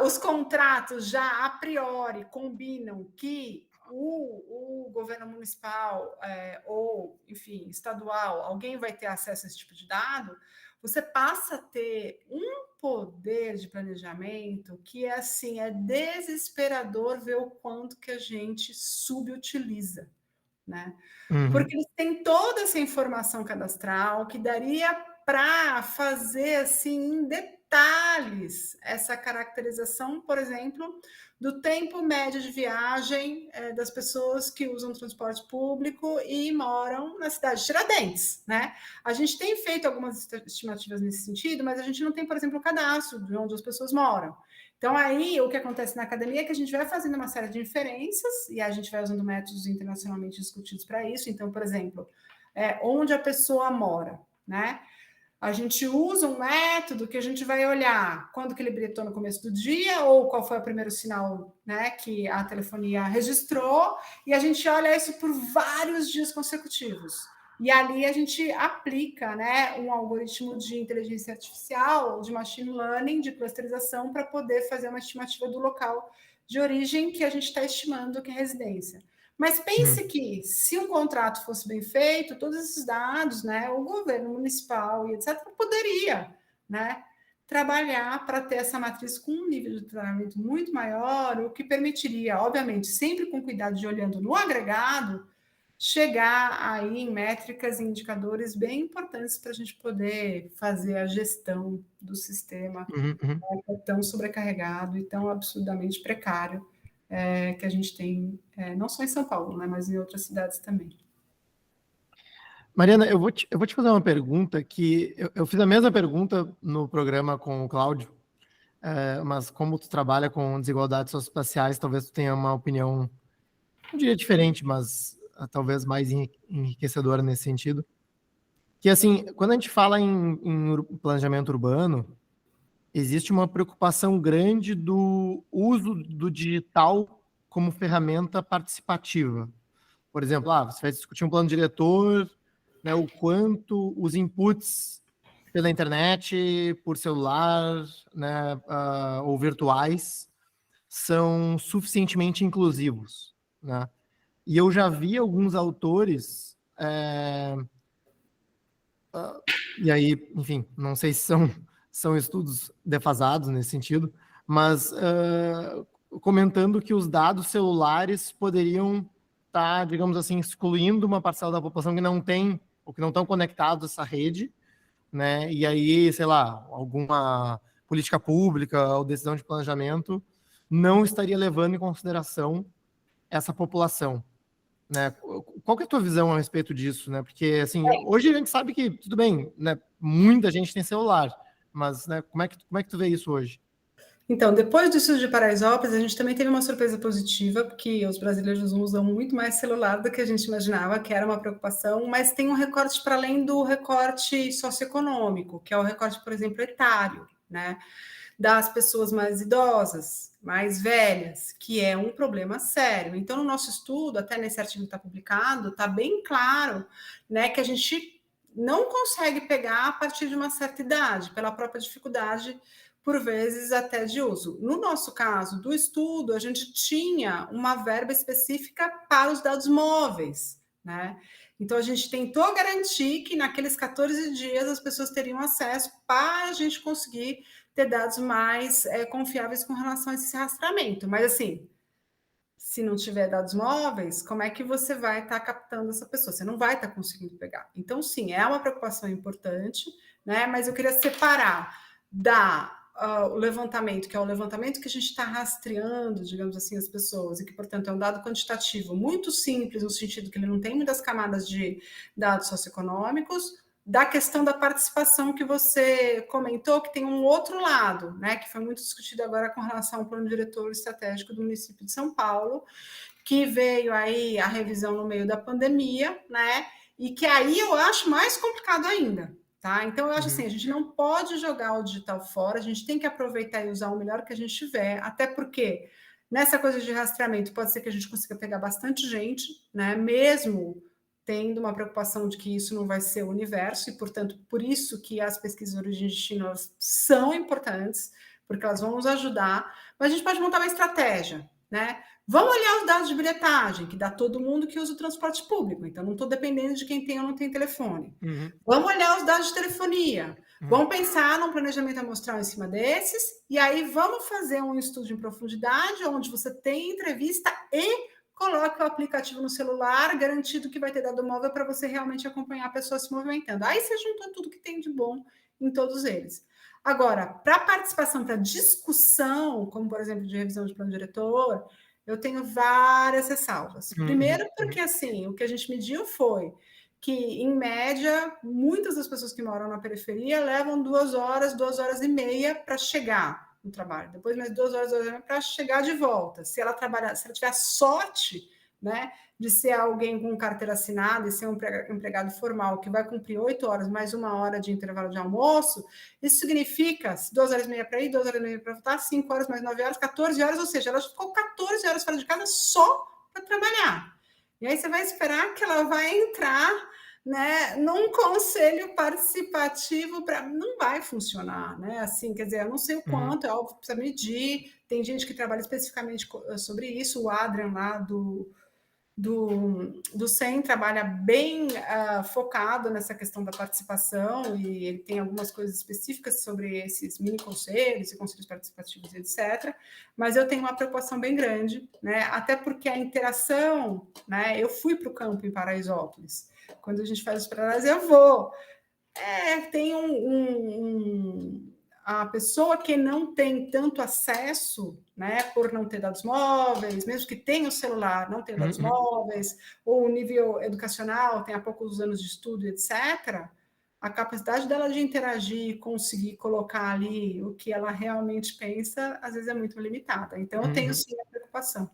os contratos já a priori combinam que o governo municipal ou, enfim, estadual, alguém vai ter acesso a esse tipo de dado, você passa a ter um poder de planejamento que é assim, é desesperador ver o quanto que a gente subutiliza, né? Porque eles têm toda essa informação cadastral que daria para fazer assim em detalhes essa caracterização, por exemplo, do tempo médio de viagem das pessoas que usam transporte público e moram na cidade de Tiradentes, né? A gente tem feito algumas estimativas nesse sentido, mas a gente não tem, por exemplo, o cadastro de onde as pessoas moram. Então, aí, o que acontece na academia é que a gente vai fazendo uma série de inferências e a gente vai usando métodos internacionalmente discutidos para isso. Então, por exemplo, onde a pessoa mora, né? A gente usa um método que a gente vai olhar quando que ele bilhetou no começo do dia ou qual foi o primeiro sinal, né, que a telefonia registrou, e a gente olha isso por vários dias consecutivos. E ali a gente aplica, né, um algoritmo de inteligência artificial, de machine learning, de clusterização, para poder fazer uma estimativa do local de origem que a gente está estimando que é residência. Mas pense que, se um contrato fosse bem feito, todos esses dados, né, o governo municipal e etc., poderia, né, trabalhar para ter essa matriz com um nível de treinamento muito maior, o que permitiria, obviamente, sempre com cuidado de olhando no agregado, chegar aí em métricas e indicadores bem importantes para a gente poder fazer a gestão do sistema tão sobrecarregado e tão absurdamente precário que a gente tem, não só em São Paulo, né, mas em outras cidades também. Mariana, eu vou te fazer uma pergunta que eu fiz a mesma pergunta no programa com o Cláudio, mas como tu trabalha com desigualdades socioespaciais, talvez tu tenha uma opinião, não diria diferente, mas talvez mais enriquecedora nesse sentido. Que assim, quando a gente fala em planejamento urbano, existe uma preocupação grande do uso do digital como ferramenta participativa. Por exemplo, você vai discutir um plano diretor, né, o quanto os inputs pela internet, por celular, né, ou virtuais, são suficientemente inclusivos, né? E eu já vi alguns autores, e aí, enfim, não sei se são estudos defasados nesse sentido, mas comentando que os dados celulares poderiam estar, digamos assim, excluindo uma parcela da população que não tem, ou que não estão conectados a essa rede, né? E aí, sei lá, alguma política pública ou decisão de planejamento não estaria levando em consideração essa população, né? Qual que é a tua visão a respeito disso, né? Porque assim, hoje a gente sabe que tudo bem, né? Muita gente tem celular, mas né, como é que tu vê isso hoje? Então, depois do estudo de Paraisópolis, a gente também teve uma surpresa positiva, porque os brasileiros usam muito mais celular do que a gente imaginava, que era uma preocupação, mas tem um recorte para além do recorte socioeconômico, que é o recorte, por exemplo, etário, né? Das pessoas mais idosas, mais velhas, que é um problema sério. Então, no nosso estudo, até nesse artigo que está publicado, está bem claro, né, que a gente não consegue pegar a partir de uma certa idade, pela própria dificuldade, por vezes até de uso. No nosso caso do estudo, a gente tinha uma verba específica para os dados móveis, né? Então, a gente tentou garantir que naqueles 14 dias as pessoas teriam acesso para a gente conseguir ter dados mais confiáveis com relação a esse rastreamento. Mas, assim, se não tiver dados móveis, como é que você vai estar captando essa pessoa? Você não vai estar conseguindo pegar. Então, sim, é uma preocupação importante, né? Mas eu queria separar o levantamento, que é o levantamento que a gente está rastreando, digamos assim, as pessoas, e que, portanto, é um dado quantitativo muito simples, no sentido que ele não tem muitas camadas de dados socioeconômicos, da questão da participação que você comentou, que tem um outro lado, né, que foi muito discutido agora com relação ao plano diretor estratégico do município de São Paulo, que veio aí a revisão no meio da pandemia, né, e que aí eu acho mais complicado ainda, tá? Então, eu acho assim, a gente não pode jogar o digital fora, a gente tem que aproveitar e usar o melhor que a gente tiver, até porque nessa coisa de rastreamento pode ser que a gente consiga pegar bastante gente, né, mesmo tendo uma preocupação de que isso não vai ser o universo, e, portanto, por isso que as pesquisas de origem de destino são importantes, porque elas vão nos ajudar, mas a gente pode montar uma estratégia, né? Vamos olhar os dados de bilhetagem, que dá todo mundo que usa o transporte público, então não estou dependendo de quem tem ou não tem telefone. Vamos olhar os dados de telefonia, vamos pensar num planejamento amostral em cima desses, e aí vamos fazer um estudo em profundidade, onde você tem entrevista e coloque o aplicativo no celular, garantido que vai ter dado móvel para você realmente acompanhar a pessoa se movimentando. Aí você junta tudo que tem de bom em todos eles. Agora, para participação, para discussão, como por exemplo de revisão de plano diretor, eu tenho várias ressalvas. Primeiro, porque assim, o que a gente mediu foi que, em média, muitas das pessoas que moram na periferia levam 2 horas e meia para chegar no trabalho, depois mais 2 horas para chegar de volta. Se ela trabalhar, se ela tiver sorte, né, de ser alguém com carteira assinada e ser um empregado formal que vai cumprir 8 horas mais 1 hora de intervalo de almoço, isso significa 2 horas e meia para ir, 2 horas e meia para voltar, 5 horas mais 9 horas, 14 horas, ou seja, ela ficou 14 horas fora de casa só para trabalhar. E aí você vai esperar que ela vai entrar, né, num conselho participativo para não vai funcionar, né? Assim, quer dizer, eu não sei o quanto, é óbvio que precisa medir. Tem gente que trabalha especificamente sobre isso, o Adrian lá do SEM trabalha bem focado nessa questão da participação, e ele tem algumas coisas específicas sobre esses mini conselhos e conselhos participativos, etc. Mas eu tenho uma preocupação bem grande, né? Até porque a interação, né? Eu fui para o campo em Paraisópolis. Quando a gente faz os paralelos, eu vou. Tem a pessoa que não tem tanto acesso, né, por não ter dados móveis, mesmo que tenha o celular, não tem dados móveis, ou o nível educacional, tem há poucos anos de estudo, etc., a capacidade dela de interagir, conseguir colocar ali o que ela realmente pensa, às vezes é muito limitada. Então, eu tenho sim a preocupação.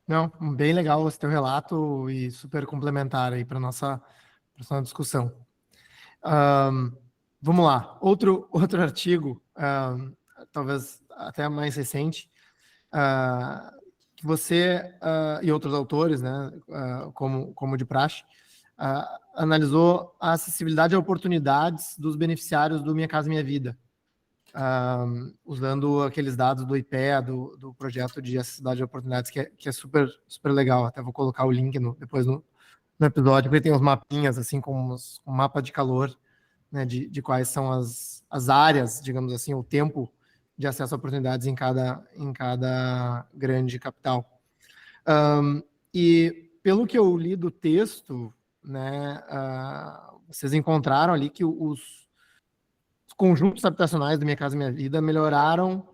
Não, bem legal esse teu relato e super complementar aí para nossa discussão. Vamos lá, outro artigo, talvez até mais recente, que você e outros autores, né, como de praxe, analisou a acessibilidade a oportunidades dos beneficiários do Minha Casa Minha Vida, usando aqueles dados do IPEA, do projeto de acessibilidade a oportunidades, que é super, super legal. Até vou colocar o link depois no episódio, porque tem uns mapinhas, assim, com um mapa de calor, né, de quais são as áreas, digamos assim, o tempo de acesso a oportunidades em cada grande capital. E pelo que eu li do texto, né, vocês encontraram ali que os conjuntos habitacionais do Minha Casa Minha Vida melhoraram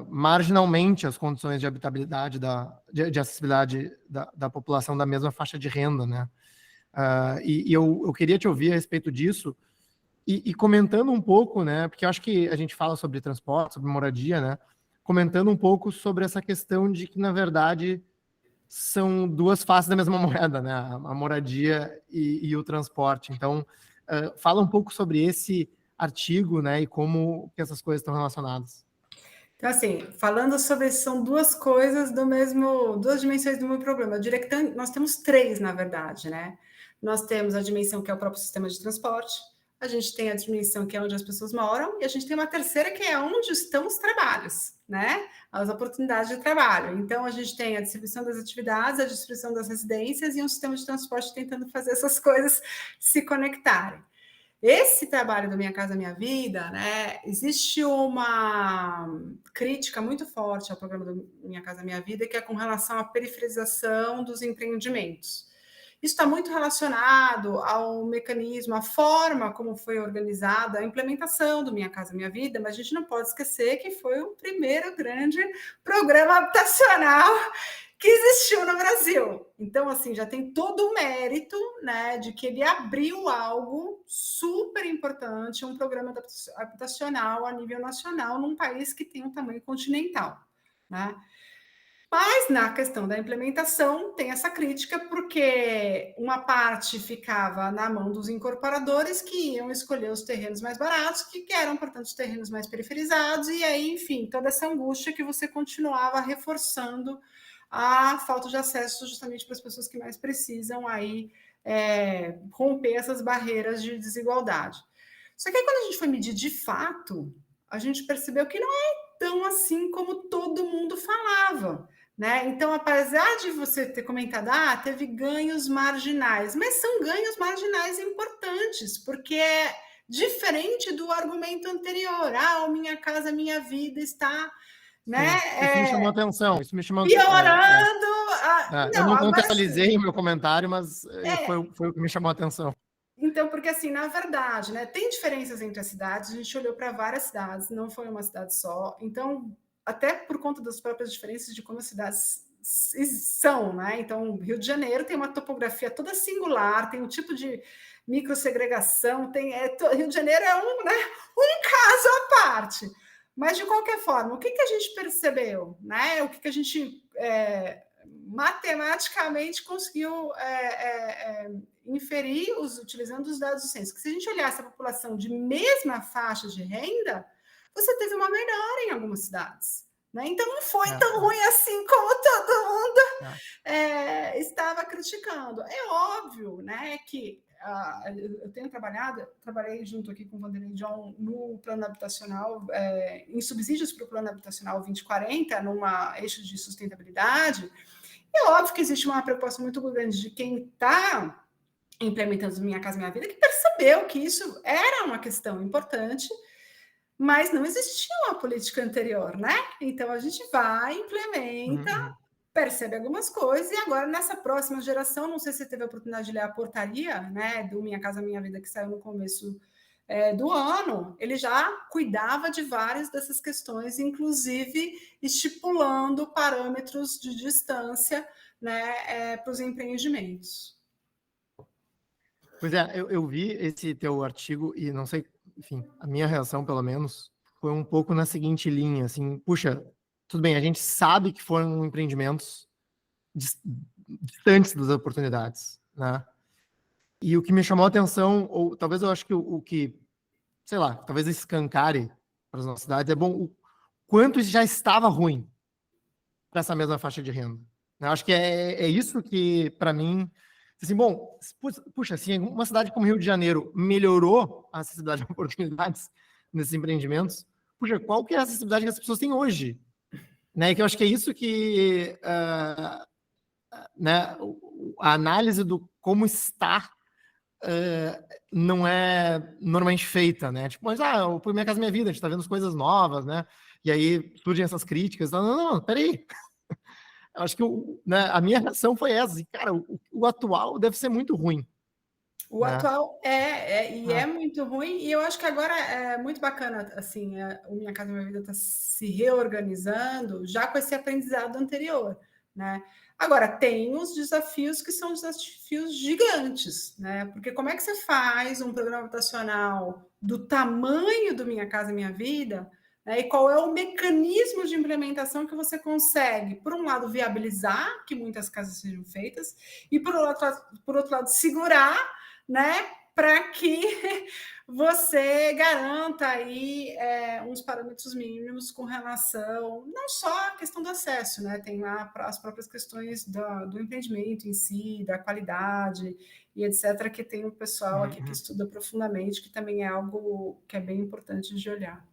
marginalmente as condições de habitabilidade, de acessibilidade da população da mesma faixa de renda, né? E eu queria te ouvir a respeito disso, e comentando um pouco, né, porque eu acho que a gente fala sobre transporte, sobre moradia, né, comentando um pouco sobre essa questão de que, na verdade, são duas faces da mesma moeda, né, a moradia e o transporte. Então, fala um pouco sobre esse artigo, né, e como que essas coisas estão relacionadas. Então, assim, falando sobre são duas coisas duas dimensões do mesmo problema. Eu diria que nós temos três, na verdade, né? Nós temos a dimensão que é o próprio sistema de transporte, a gente tem a dimensão que é onde as pessoas moram, e a gente tem uma terceira que é onde estão os trabalhos, né? As oportunidades de trabalho. Então, a gente tem a distribuição das atividades, a distribuição das residências e um sistema de transporte tentando fazer essas coisas se conectarem. Esse trabalho do Minha Casa Minha Vida, né, existe uma crítica muito forte ao programa do Minha Casa Minha Vida, que é com relação à periferização dos empreendimentos. Isso está muito relacionado ao mecanismo, à forma como foi organizada a implementação do Minha Casa Minha Vida, mas a gente não pode esquecer que foi o primeiro grande programa habitacional que existiu no Brasil. Então, assim, já tem todo o mérito, né, de que ele abriu algo super importante, um programa habitacional a nível nacional, num país que tem um tamanho continental, né? Mas na questão da implementação tem essa crítica, porque uma parte ficava na mão dos incorporadores que iam escolher os terrenos mais baratos, que eram, portanto, os terrenos mais periferizados, e aí, enfim, toda essa angústia que você continuava reforçando a falta de acesso justamente para as pessoas que mais precisam aí romper essas barreiras de desigualdade. Só que aí, quando a gente foi medir de fato, a gente percebeu que não é tão assim como todo mundo falava. Né? Então, apesar de você ter comentado, teve ganhos marginais, mas são ganhos marginais importantes, porque é diferente do argumento anterior. O Minha Casa Minha Vida está, né? Isso me chamou a atenção. Isso me chamou piorando. Eu não agora contextualizei sim. o meu comentário, mas foi o que me chamou a atenção. Então, porque assim, na verdade, né, tem diferenças entre as cidades, a gente olhou para várias cidades, não foi uma cidade só. Então, até por conta das próprias diferenças de como as cidades são, né? Então, Rio de Janeiro tem uma topografia toda singular, tem um tipo de microsegregação, Rio de Janeiro é um caso à parte. Mas, de qualquer forma, o que a gente percebeu? Né? O que a gente matematicamente conseguiu inferir utilizando os dados do censo? Que se a gente olhasse a população de mesma faixa de renda, você teve uma melhora em algumas cidades. Né? Então, não foi tão ruim assim como todo mundo estava criticando. É óbvio, né, que eu trabalhei junto aqui com o Vanderlei John no plano habitacional, em subsídios para o plano habitacional 2040, numa eixo de sustentabilidade, É óbvio que existe uma preocupação muito grande de quem está implementando Minha Casa Minha Vida, que percebeu que isso era uma questão importante, mas não existia uma política anterior, né? Então a gente vai, implementa, percebe algumas coisas, e agora nessa próxima geração, não sei se você teve a oportunidade de ler a portaria, né, do Minha Casa Minha Vida, que saiu no começo do ano, ele já cuidava de várias dessas questões, inclusive estipulando parâmetros de distância, né, para os empreendimentos. Pois é, eu vi esse teu artigo e não sei, enfim, a minha reação, pelo menos, foi um pouco na seguinte linha, assim, puxa, tudo bem, a gente sabe que foram empreendimentos distantes das oportunidades, né? E o que me chamou a atenção, ou talvez eu acho que o que, sei lá, talvez escancare para as nossas cidades, é bom o quanto isso já estava ruim para essa mesma faixa de renda. Eu acho que é isso que, para mim, assim, bom, puxa, assim, uma cidade como Rio de Janeiro melhorou a acessibilidade de oportunidades nesses empreendimentos, puxa, qual que é a acessibilidade que as pessoas têm hoje? Né? Que eu acho que é isso que né, a análise do como está não é normalmente feita, né? Tipo, mas eu fui Minha Casa Minha Vida, a gente tá vendo as coisas novas, né? E aí surgem essas críticas. Não, peraí. Eu acho que né, a minha reação foi essa. Assim, cara, o atual deve ser muito ruim. O Né? atual é muito ruim, e eu acho que agora é muito bacana, assim, o Minha Casa Minha Vida está se reorganizando já com esse aprendizado anterior, né? Agora, tem os desafios que são desafios gigantes, né? Porque como é que você faz um programa habitacional do tamanho do Minha Casa Minha Vida, né? E qual é o mecanismo de implementação que você consegue, por um lado, viabilizar que muitas casas sejam feitas, e por outro lado segurar, né, para que você garanta aí uns parâmetros mínimos com relação, não só a questão do acesso, né, tem lá as próprias questões do empreendimento em si, da qualidade e etc., que tem um pessoal aqui que estuda profundamente, que também é algo que é bem importante de olhar.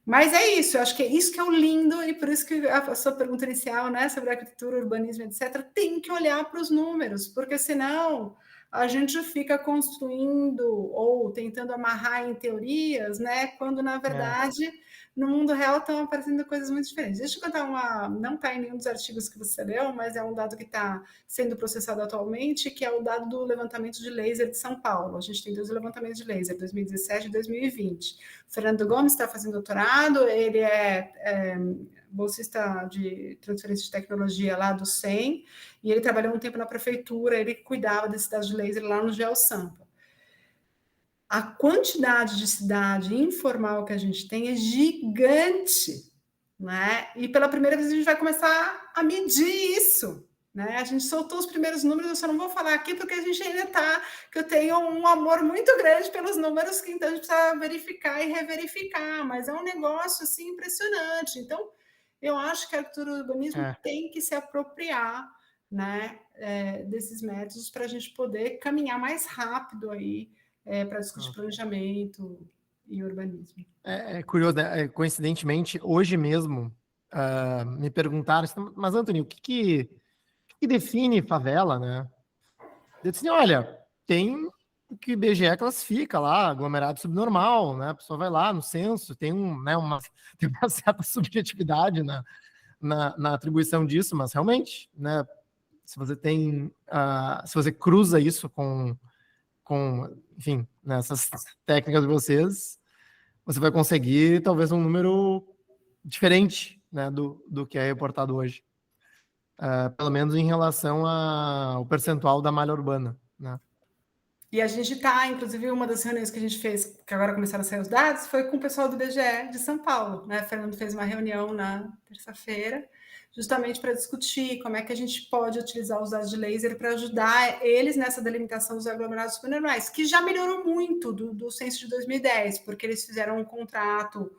Mas é isso, eu acho que é isso que é o lindo, e por isso que a sua pergunta inicial, né, sobre arquitetura, urbanismo, etc., tem que olhar para os números, porque senão a gente fica construindo ou tentando amarrar em teorias, né? Quando, na verdade, no mundo real estão aparecendo coisas muito diferentes. Deixa eu contar não está em nenhum dos artigos que você leu, mas é um dado que está sendo processado atualmente, que é o dado do levantamento de laser de São Paulo. A gente tem 2 levantamentos de laser, 2017 e 2020. O Fernando Gomes está fazendo doutorado, ele é bolsista de transferência de tecnologia lá do SEM, e ele trabalhou um tempo na prefeitura, ele cuidava da cidade de laser lá no GeoSampa. A quantidade de cidade informal que a gente tem é gigante, né? E pela primeira vez a gente vai começar a medir isso, né? A gente soltou os primeiros números, eu só não vou falar aqui porque a gente ainda está, que eu tenho um amor muito grande pelos números, que então a gente precisa verificar e reverificar, mas é um negócio assim impressionante. Então, eu acho que a arquitetura do urbanismo tem que se apropriar, né, desses métodos para a gente poder caminhar mais rápido aí para discutir planejamento e urbanismo. É curioso, né? Coincidentemente, hoje mesmo, me perguntaram, mas Antônio, o que define favela, né? Eu disse, olha, tem o que o IBGE classifica lá, aglomerado subnormal, né? A pessoa vai lá no censo, tem, né, tem uma certa subjetividade na atribuição disso, mas realmente, né? Se você tem, se você cruza isso com enfim, nessas técnicas de vocês, você vai conseguir talvez um número diferente, né, do que é reportado hoje. Pelo menos em relação ao percentual da malha urbana, né? E a gente está, inclusive, uma das reuniões que a gente fez, que agora começaram a sair os dados, foi com o pessoal do IBGE de São Paulo, né? O Fernando fez uma reunião na terça-feira, justamente para discutir como é que a gente pode utilizar os dados de laser para ajudar eles nessa delimitação dos aglomerados subnormais, que já melhorou muito do censo de 2010, porque eles fizeram um contrato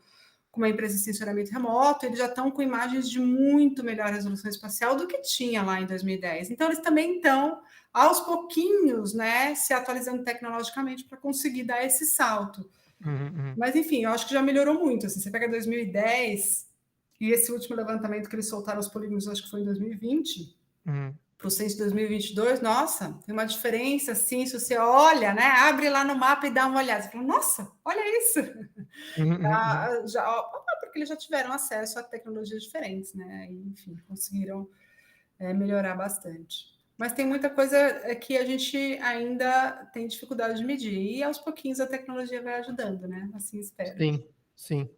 com uma empresa de sensoramento remoto, eles já estão com imagens de muito melhor resolução espacial do que tinha lá em 2010. Então, eles também estão, aos pouquinhos, né, se atualizando tecnologicamente para conseguir dar esse salto. Mas, enfim, eu acho que já melhorou muito. Assim, você pega 2010 e esse último levantamento que eles soltaram os polígonos, acho que foi em 2020, para o censo de 2022, nossa, tem uma diferença, assim, se você olha, né, abre lá no mapa e dá uma olhada, você fala, nossa, olha isso, porque eles já tiveram acesso a tecnologias diferentes, né, e, enfim, conseguiram melhorar bastante. Mas tem muita coisa que a gente ainda tem dificuldade de medir, e aos pouquinhos a tecnologia vai ajudando, né, assim espero. Sim, sim.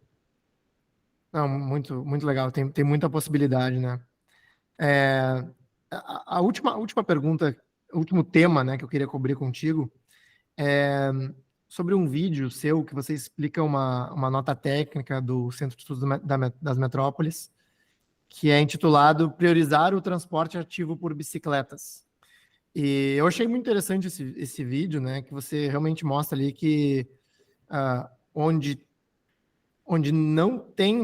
Não, muito legal, tem muita possibilidade, né? É, a última pergunta, o último tema, né, que eu queria cobrir contigo é sobre um vídeo seu que você explica uma nota técnica do Centro de Estudos das Metrópoles, que é intitulado Priorizar o Transporte Ativo por Bicicletas. E eu achei muito interessante esse vídeo, né, que você realmente mostra ali que onde não tem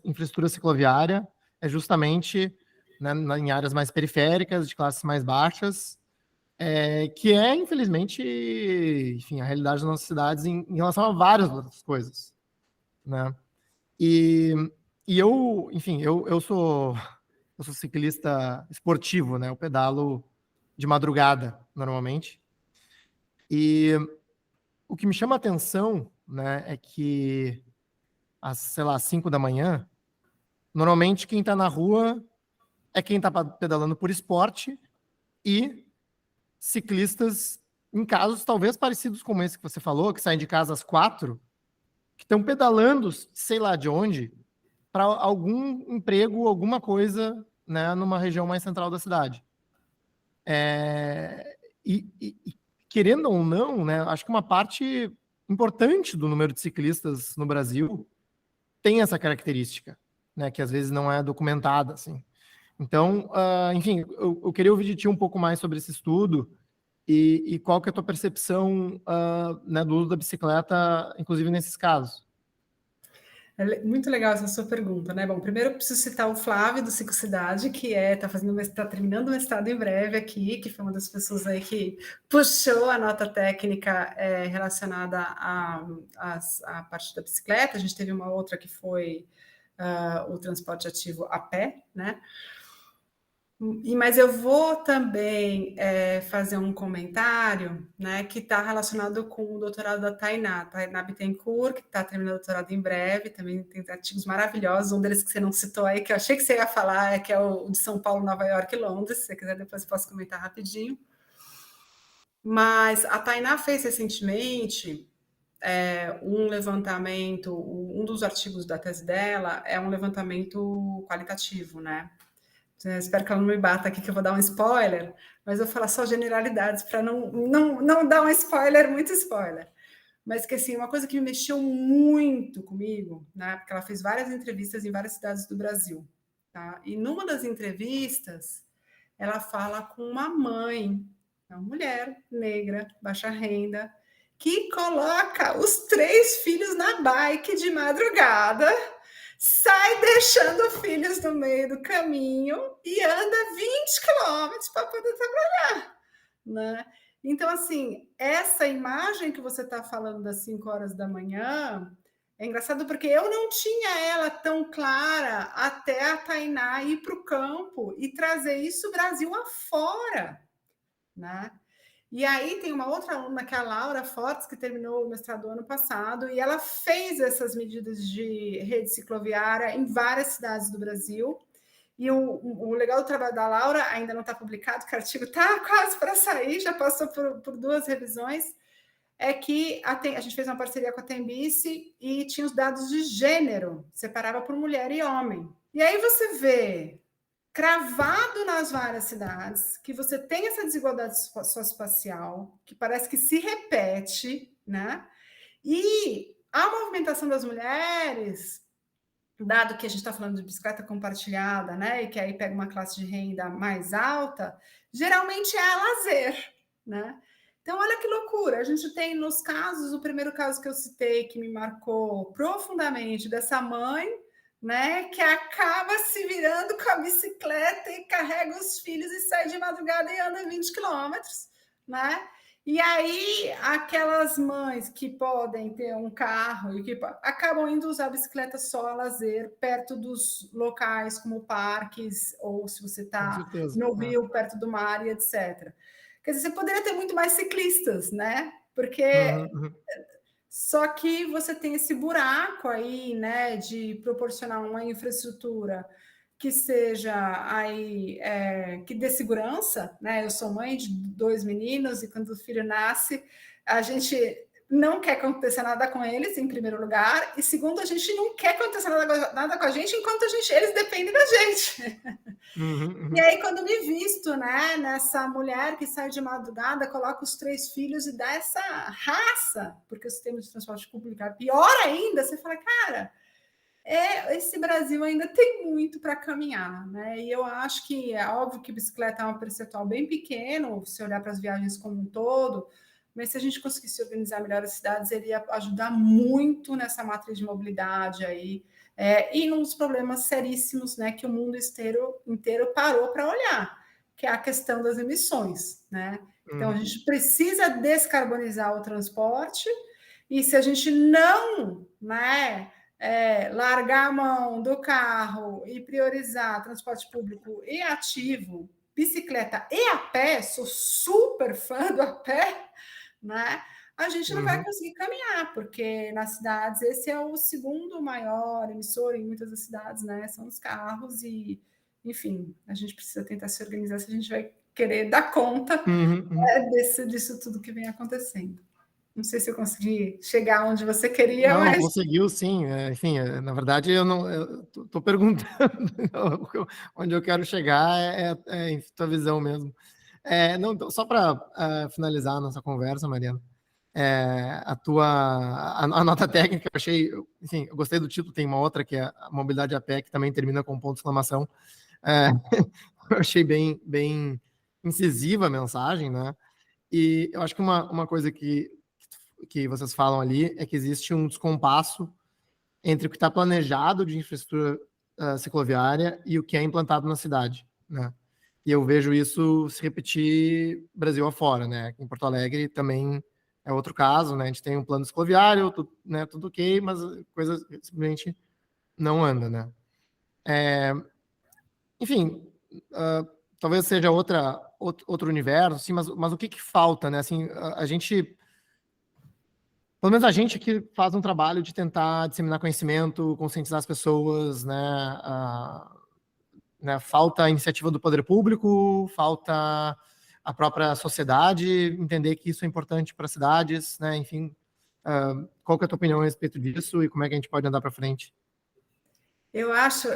infraestrutura cicloviária é justamente, né, em áreas mais periféricas, de classes mais baixas, que é, infelizmente, enfim, a realidade das nossas cidades em relação a várias outras coisas, né? E, e eu, enfim, eu sou ciclista esportivo, né? Eu pedalo de madrugada, normalmente. E o que me chama a atenção, né, é que às, sei lá, 5 da manhã, normalmente quem está na rua é quem está pedalando por esporte e ciclistas em casos talvez parecidos com esse que você falou, que saem de casa às 4, que estão pedalando, sei lá de onde, para algum emprego, alguma coisa, né, numa região mais central da cidade. E querendo ou não, né, acho que uma parte importante do número de ciclistas no Brasil tem essa característica, né, que às vezes não é documentada, assim. Então, enfim, eu queria ouvir de ti um pouco mais sobre esse estudo e qual que é a tua percepção, né, do uso da bicicleta, inclusive nesses casos. Muito legal essa sua pergunta, né? Bom, primeiro eu preciso citar o Flávio do Ciclocidade, que tá terminando o mestrado em breve aqui, que foi uma das pessoas aí que puxou a nota técnica relacionada à parte da bicicleta. A gente teve uma outra que foi o transporte ativo a pé, né? Mas eu vou também fazer um comentário, né, que está relacionado com o doutorado da Tainá Bittencourt, que está terminando o doutorado em breve, também tem artigos maravilhosos, um deles que você não citou aí, que eu achei que você ia falar, que é o de São Paulo, Nova York e Londres, se você quiser depois eu posso comentar rapidinho. Mas a Tainá fez recentemente um levantamento, um dos artigos da tese dela é um levantamento qualitativo, né? Espero que ela não me bata aqui, que eu vou dar um spoiler, mas eu vou falar só generalidades para não dar um spoiler, muito spoiler. Mas que assim, uma coisa que me mexeu muito comigo, né? Porque ela fez várias entrevistas em várias cidades do Brasil, tá? E numa das entrevistas, ela fala com uma mãe, uma mulher negra, baixa renda, que coloca os 3 filhos na bike de madrugada, sai deixando filhos no meio do caminho e anda 20 quilômetros para poder trabalhar, né? Então, assim, essa imagem que você está falando das 5 horas da manhã é engraçado porque eu não tinha ela tão clara até a Tainá ir para o campo e trazer isso Brasil afora, né? E aí tem uma outra aluna, que é a Laura Fortes, que terminou o mestrado ano passado, e ela fez essas medidas de rede cicloviária em várias cidades do Brasil. E o legal do trabalho da Laura, ainda não está publicado, que o artigo está quase para sair, já passou por 2 revisões, é que a gente fez uma parceria com a Tembice e tinha os dados de gênero, separava por mulher e homem. E aí você vê cravado nas várias cidades, que você tem essa desigualdade socioespacial, que parece que se repete, né? E a movimentação das mulheres, dado que a gente está falando de bicicleta compartilhada, né? E que aí pega uma classe de renda mais alta, geralmente é lazer, né? Então, olha que loucura. A gente tem nos casos, o primeiro caso que eu citei, que me marcou profundamente, dessa mãe, né, que acaba se virando com a bicicleta e carrega os filhos e sai de madrugada e anda 20 quilômetros, né? E aí, aquelas mães que podem ter um carro e que acabam indo usar a bicicleta só a lazer, perto dos locais como parques, ou se você Com está certeza. no Rio, perto do mar e etc. Quer dizer, você poderia ter muito mais ciclistas, né? Porque Uhum, uhum. só que você tem esse buraco aí, né, de proporcionar uma infraestrutura que seja aí que dê segurança, né? Eu sou mãe de 2 meninos e quando o filho nasce, a gente não quer que aconteça nada com eles, em primeiro lugar, e segundo, a gente não quer que aconteça nada com a gente enquanto eles dependem da gente. Uhum, E uhum. aí, quando me visto, né, nessa mulher que sai de madrugada, coloca os 3 filhos e dá essa raça, porque o sistema de transporte público é pior ainda, você fala, cara, esse Brasil ainda tem muito para caminhar, né? E eu acho que é óbvio que bicicleta é um percentual bem pequeno, se olhar para as viagens como um todo, mas se a gente conseguisse organizar melhor as cidades, iria ajudar muito nessa matriz de mobilidade aí, e nos problemas seríssimos, né, que o mundo inteiro parou para olhar, que é a questão das emissões, né? Então a Uhum. gente precisa descarbonizar o transporte, e se a gente não, né, largar a mão do carro e priorizar transporte público e ativo, bicicleta e a pé, sou super fã do a pé, né? A gente não vai Uhum. conseguir caminhar, porque nas cidades esse é o segundo maior emissor em muitas das cidades, né? São os carros e, enfim, a gente precisa tentar se organizar se a gente vai querer dar conta, Uhum, uhum. disso tudo que vem acontecendo. Não sei se eu consegui chegar onde você queria, Não, mas conseguiu sim. Enfim, na verdade, eu não tô perguntando onde eu quero chegar em tua visão mesmo. Não, então, só para finalizar a nossa conversa, Mariana, a nota técnica, eu achei, enfim, eu gostei do título, tem uma outra que é a mobilidade a pé, que também termina com um ponto de exclamação. É, eu achei bem incisiva a mensagem, né? E eu acho que uma coisa que vocês falam ali é que existe um descompasso entre o que está planejado de infraestrutura cicloviária e o que é implantado na cidade, né? E eu vejo isso se repetir Brasil afora, né? Em Porto Alegre também é outro caso, né? A gente tem um plano cicloviário, né, tudo ok, mas a coisa simplesmente não anda, né? Enfim, talvez seja outro universo, assim, mas o que falta, né? Assim, a gente pelo menos a gente aqui faz um trabalho de tentar disseminar conhecimento, conscientizar as pessoas, né? Né? Falta a iniciativa do poder público, falta a própria sociedade entender que isso é importante para as cidades, né? Enfim, qual que é a tua opinião a respeito disso e como é que a gente pode andar para frente? eu acho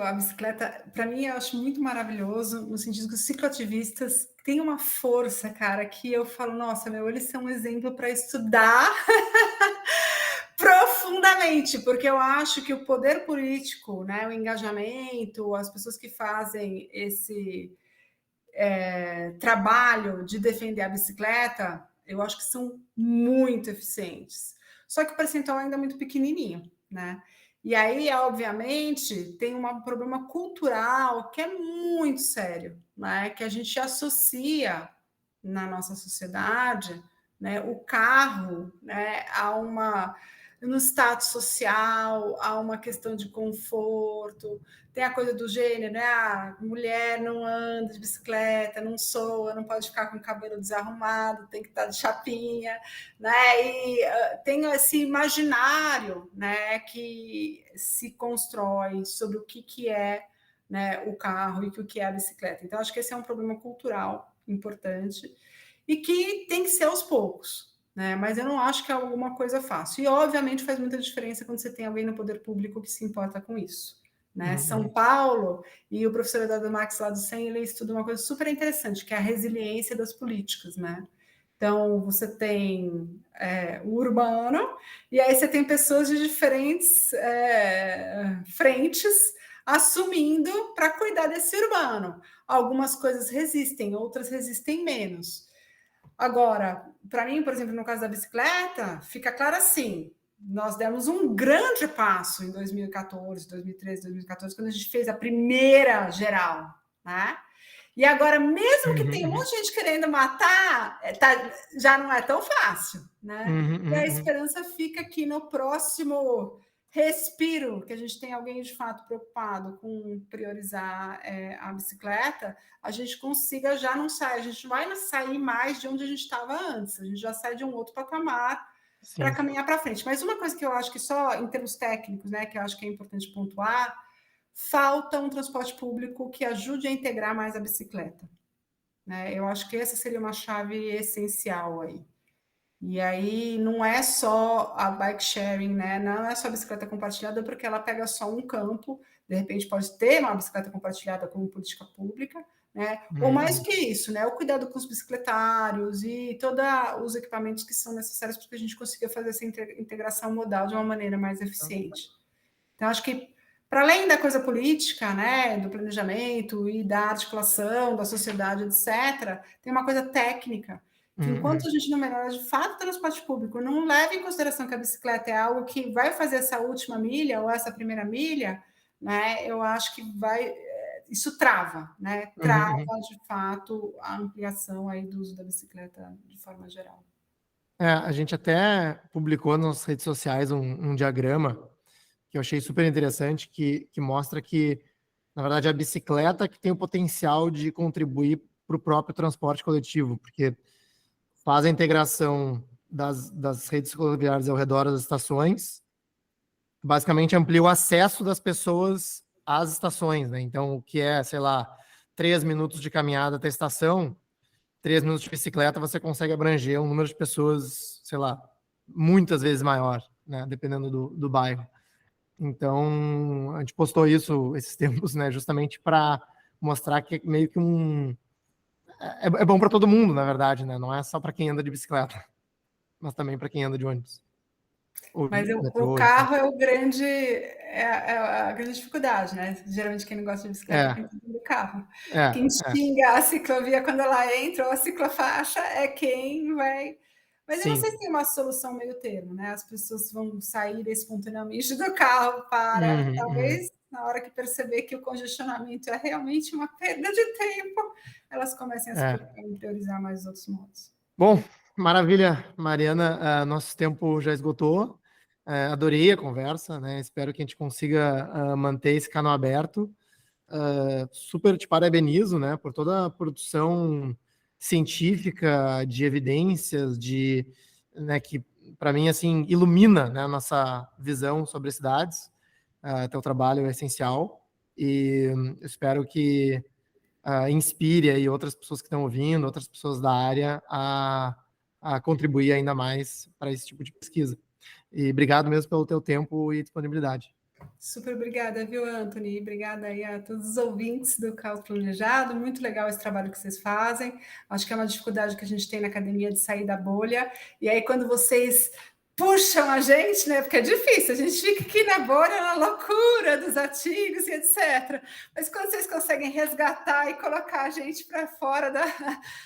a bicicleta, para mim, eu acho muito maravilhoso, no sentido que os cicloativistas têm uma força, cara, que eu falo, nossa, meu, eles são um exemplo para estudar profundamente, porque eu acho que o poder político, né, o engajamento, as pessoas que fazem esse trabalho de defender a bicicleta, eu acho que são muito eficientes. Só que o percentual ainda é muito pequenininho, né? E aí, obviamente, tem um problema cultural que é muito sério, né? Que a gente associa na nossa sociedade, né, o carro, né, a uma no status social, a uma questão de conforto, tem a coisa do gênero, né? A mulher não anda de bicicleta, não soa, não pode ficar com o cabelo desarrumado, tem que estar de chapinha, né? E tem esse imaginário, né, que se constrói sobre o que é, né, o carro e o que é a bicicleta. Então, acho que esse é um problema cultural importante e que tem que ser aos poucos, né? Mas eu não acho que é alguma coisa fácil. E, obviamente, faz muita diferença quando você tem alguém no poder público que se importa com isso. Né? São Uhum, Paulo, e o professor Eduardo Max lá do SEM, ele estuda uma coisa super interessante, que é a resiliência das políticas, né? Então, você tem o urbano, e aí você tem pessoas de diferentes frentes assumindo para cuidar desse urbano. Algumas coisas resistem, outras resistem menos. Agora, para mim, por exemplo, no caso da bicicleta, fica claro assim: nós demos um grande passo em 2014, 2013, 2014, quando a gente fez a primeira geral, né? E agora, mesmo que tenha um monte de gente querendo matar, já não é tão fácil, né? E a esperança fica que no próximo respiro, que a gente tem alguém de fato preocupado com priorizar a bicicleta, a gente consiga já não sair, a gente não vai sair mais de onde a gente estava antes, a gente já sai de um outro patamar para caminhar para frente. Mas uma coisa que eu acho que só em termos técnicos, né, que eu acho que é importante pontuar, falta um transporte público que ajude a integrar mais a bicicleta, né? Eu acho que essa seria uma chave essencial aí. E aí não é só a bike sharing, né? Não é só a bicicleta compartilhada, porque ela pega só um campo, de repente pode ter uma bicicleta compartilhada como política pública, né? Ou mais que isso, né? O cuidado com os bicicletários e todos os equipamentos que são necessários para que a gente consiga fazer essa integração modal de uma maneira mais eficiente. Então, acho que para além da coisa política, né, do planejamento e da articulação da sociedade, etc., tem uma coisa técnica, que enquanto a gente não melhora de fato o transporte público, não leva em consideração que a bicicleta é algo que vai fazer essa última milha ou essa primeira milha, né, eu acho que isso trava, né, trava de fato a ampliação aí do uso da bicicleta de forma geral. A gente até publicou nas redes sociais um diagrama que eu achei super interessante, que mostra que, na verdade, a bicicleta que tem o potencial de contribuir para o próprio transporte coletivo, porque faz a integração das redes rodoviárias ao redor das estações, basicamente amplia o acesso das pessoas às estações, né? Então, o que é, sei lá, 3 minutos de caminhada até a estação, 3 minutos de bicicleta, você consegue abranger um número de pessoas, sei lá, muitas vezes maior, né? Dependendo do bairro. Então, a gente postou isso esses tempos, né, justamente para mostrar que é meio que é bom para todo mundo, na verdade, né? Não é só para quem anda de bicicleta, mas também para quem anda de ônibus. Mas o carro é a grande dificuldade, né? Geralmente quem não gosta de bicicleta tem que ir do carro. Quem xinga a ciclovia quando ela entra ou a ciclofaixa é quem vai. Mas eu não sei se tem uma solução meio termo, né? As pessoas vão sair espontaneamente do carro para, talvez, na hora que perceber que o congestionamento é realmente uma perda de tempo, elas comecem a se preocupar em priorizar mais os outros modos. Bom, maravilha, Mariana. Nosso tempo já esgotou. Adorei a conversa, né? Espero que a gente consiga manter esse canal aberto. Super te parabenizo, né, por toda a produção científica, de evidências, né, que para mim assim ilumina, né, a nossa visão sobre cidades. Teu trabalho é essencial e espero que inspire aí outras pessoas que estão ouvindo, outras pessoas da área a contribuir ainda mais para esse tipo de pesquisa. E obrigado mesmo pelo teu tempo e disponibilidade. Super obrigada, viu, Anthony? Obrigada aí a todos os ouvintes do Caos Planejado. Muito legal esse trabalho que vocês fazem. Acho que é uma dificuldade que a gente tem na academia de sair da bolha. E aí, quando vocês puxam a gente, né? Porque é difícil, a gente fica aqui na bolha, na loucura dos artigos e etc. Mas quando vocês conseguem resgatar e colocar a gente para fora da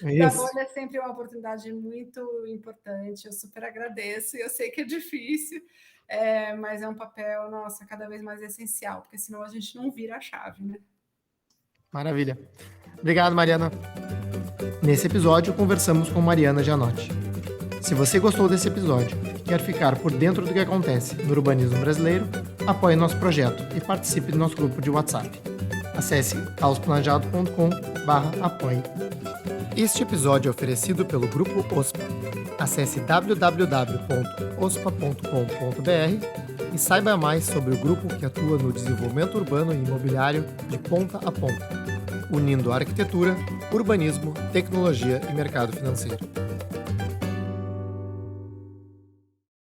bolha, é sempre uma oportunidade muito importante. Eu super agradeço e eu sei que é difícil. Mas é um papel, nossa, cada vez mais essencial, porque senão a gente não vira a chave, né? Maravilha. Obrigado, Mariana. Nesse episódio, conversamos com Mariana Gianotti. Se você gostou desse episódio e quer ficar por dentro do que acontece no urbanismo brasileiro, apoie nosso projeto e participe do nosso grupo de WhatsApp. Acesse caosplanejado.com/apoie. Este episódio é oferecido pelo Grupo OSPA. Acesse www.ospa.com.br e saiba mais sobre o grupo que atua no desenvolvimento urbano e imobiliário de ponta a ponta, unindo arquitetura, urbanismo, tecnologia e mercado financeiro.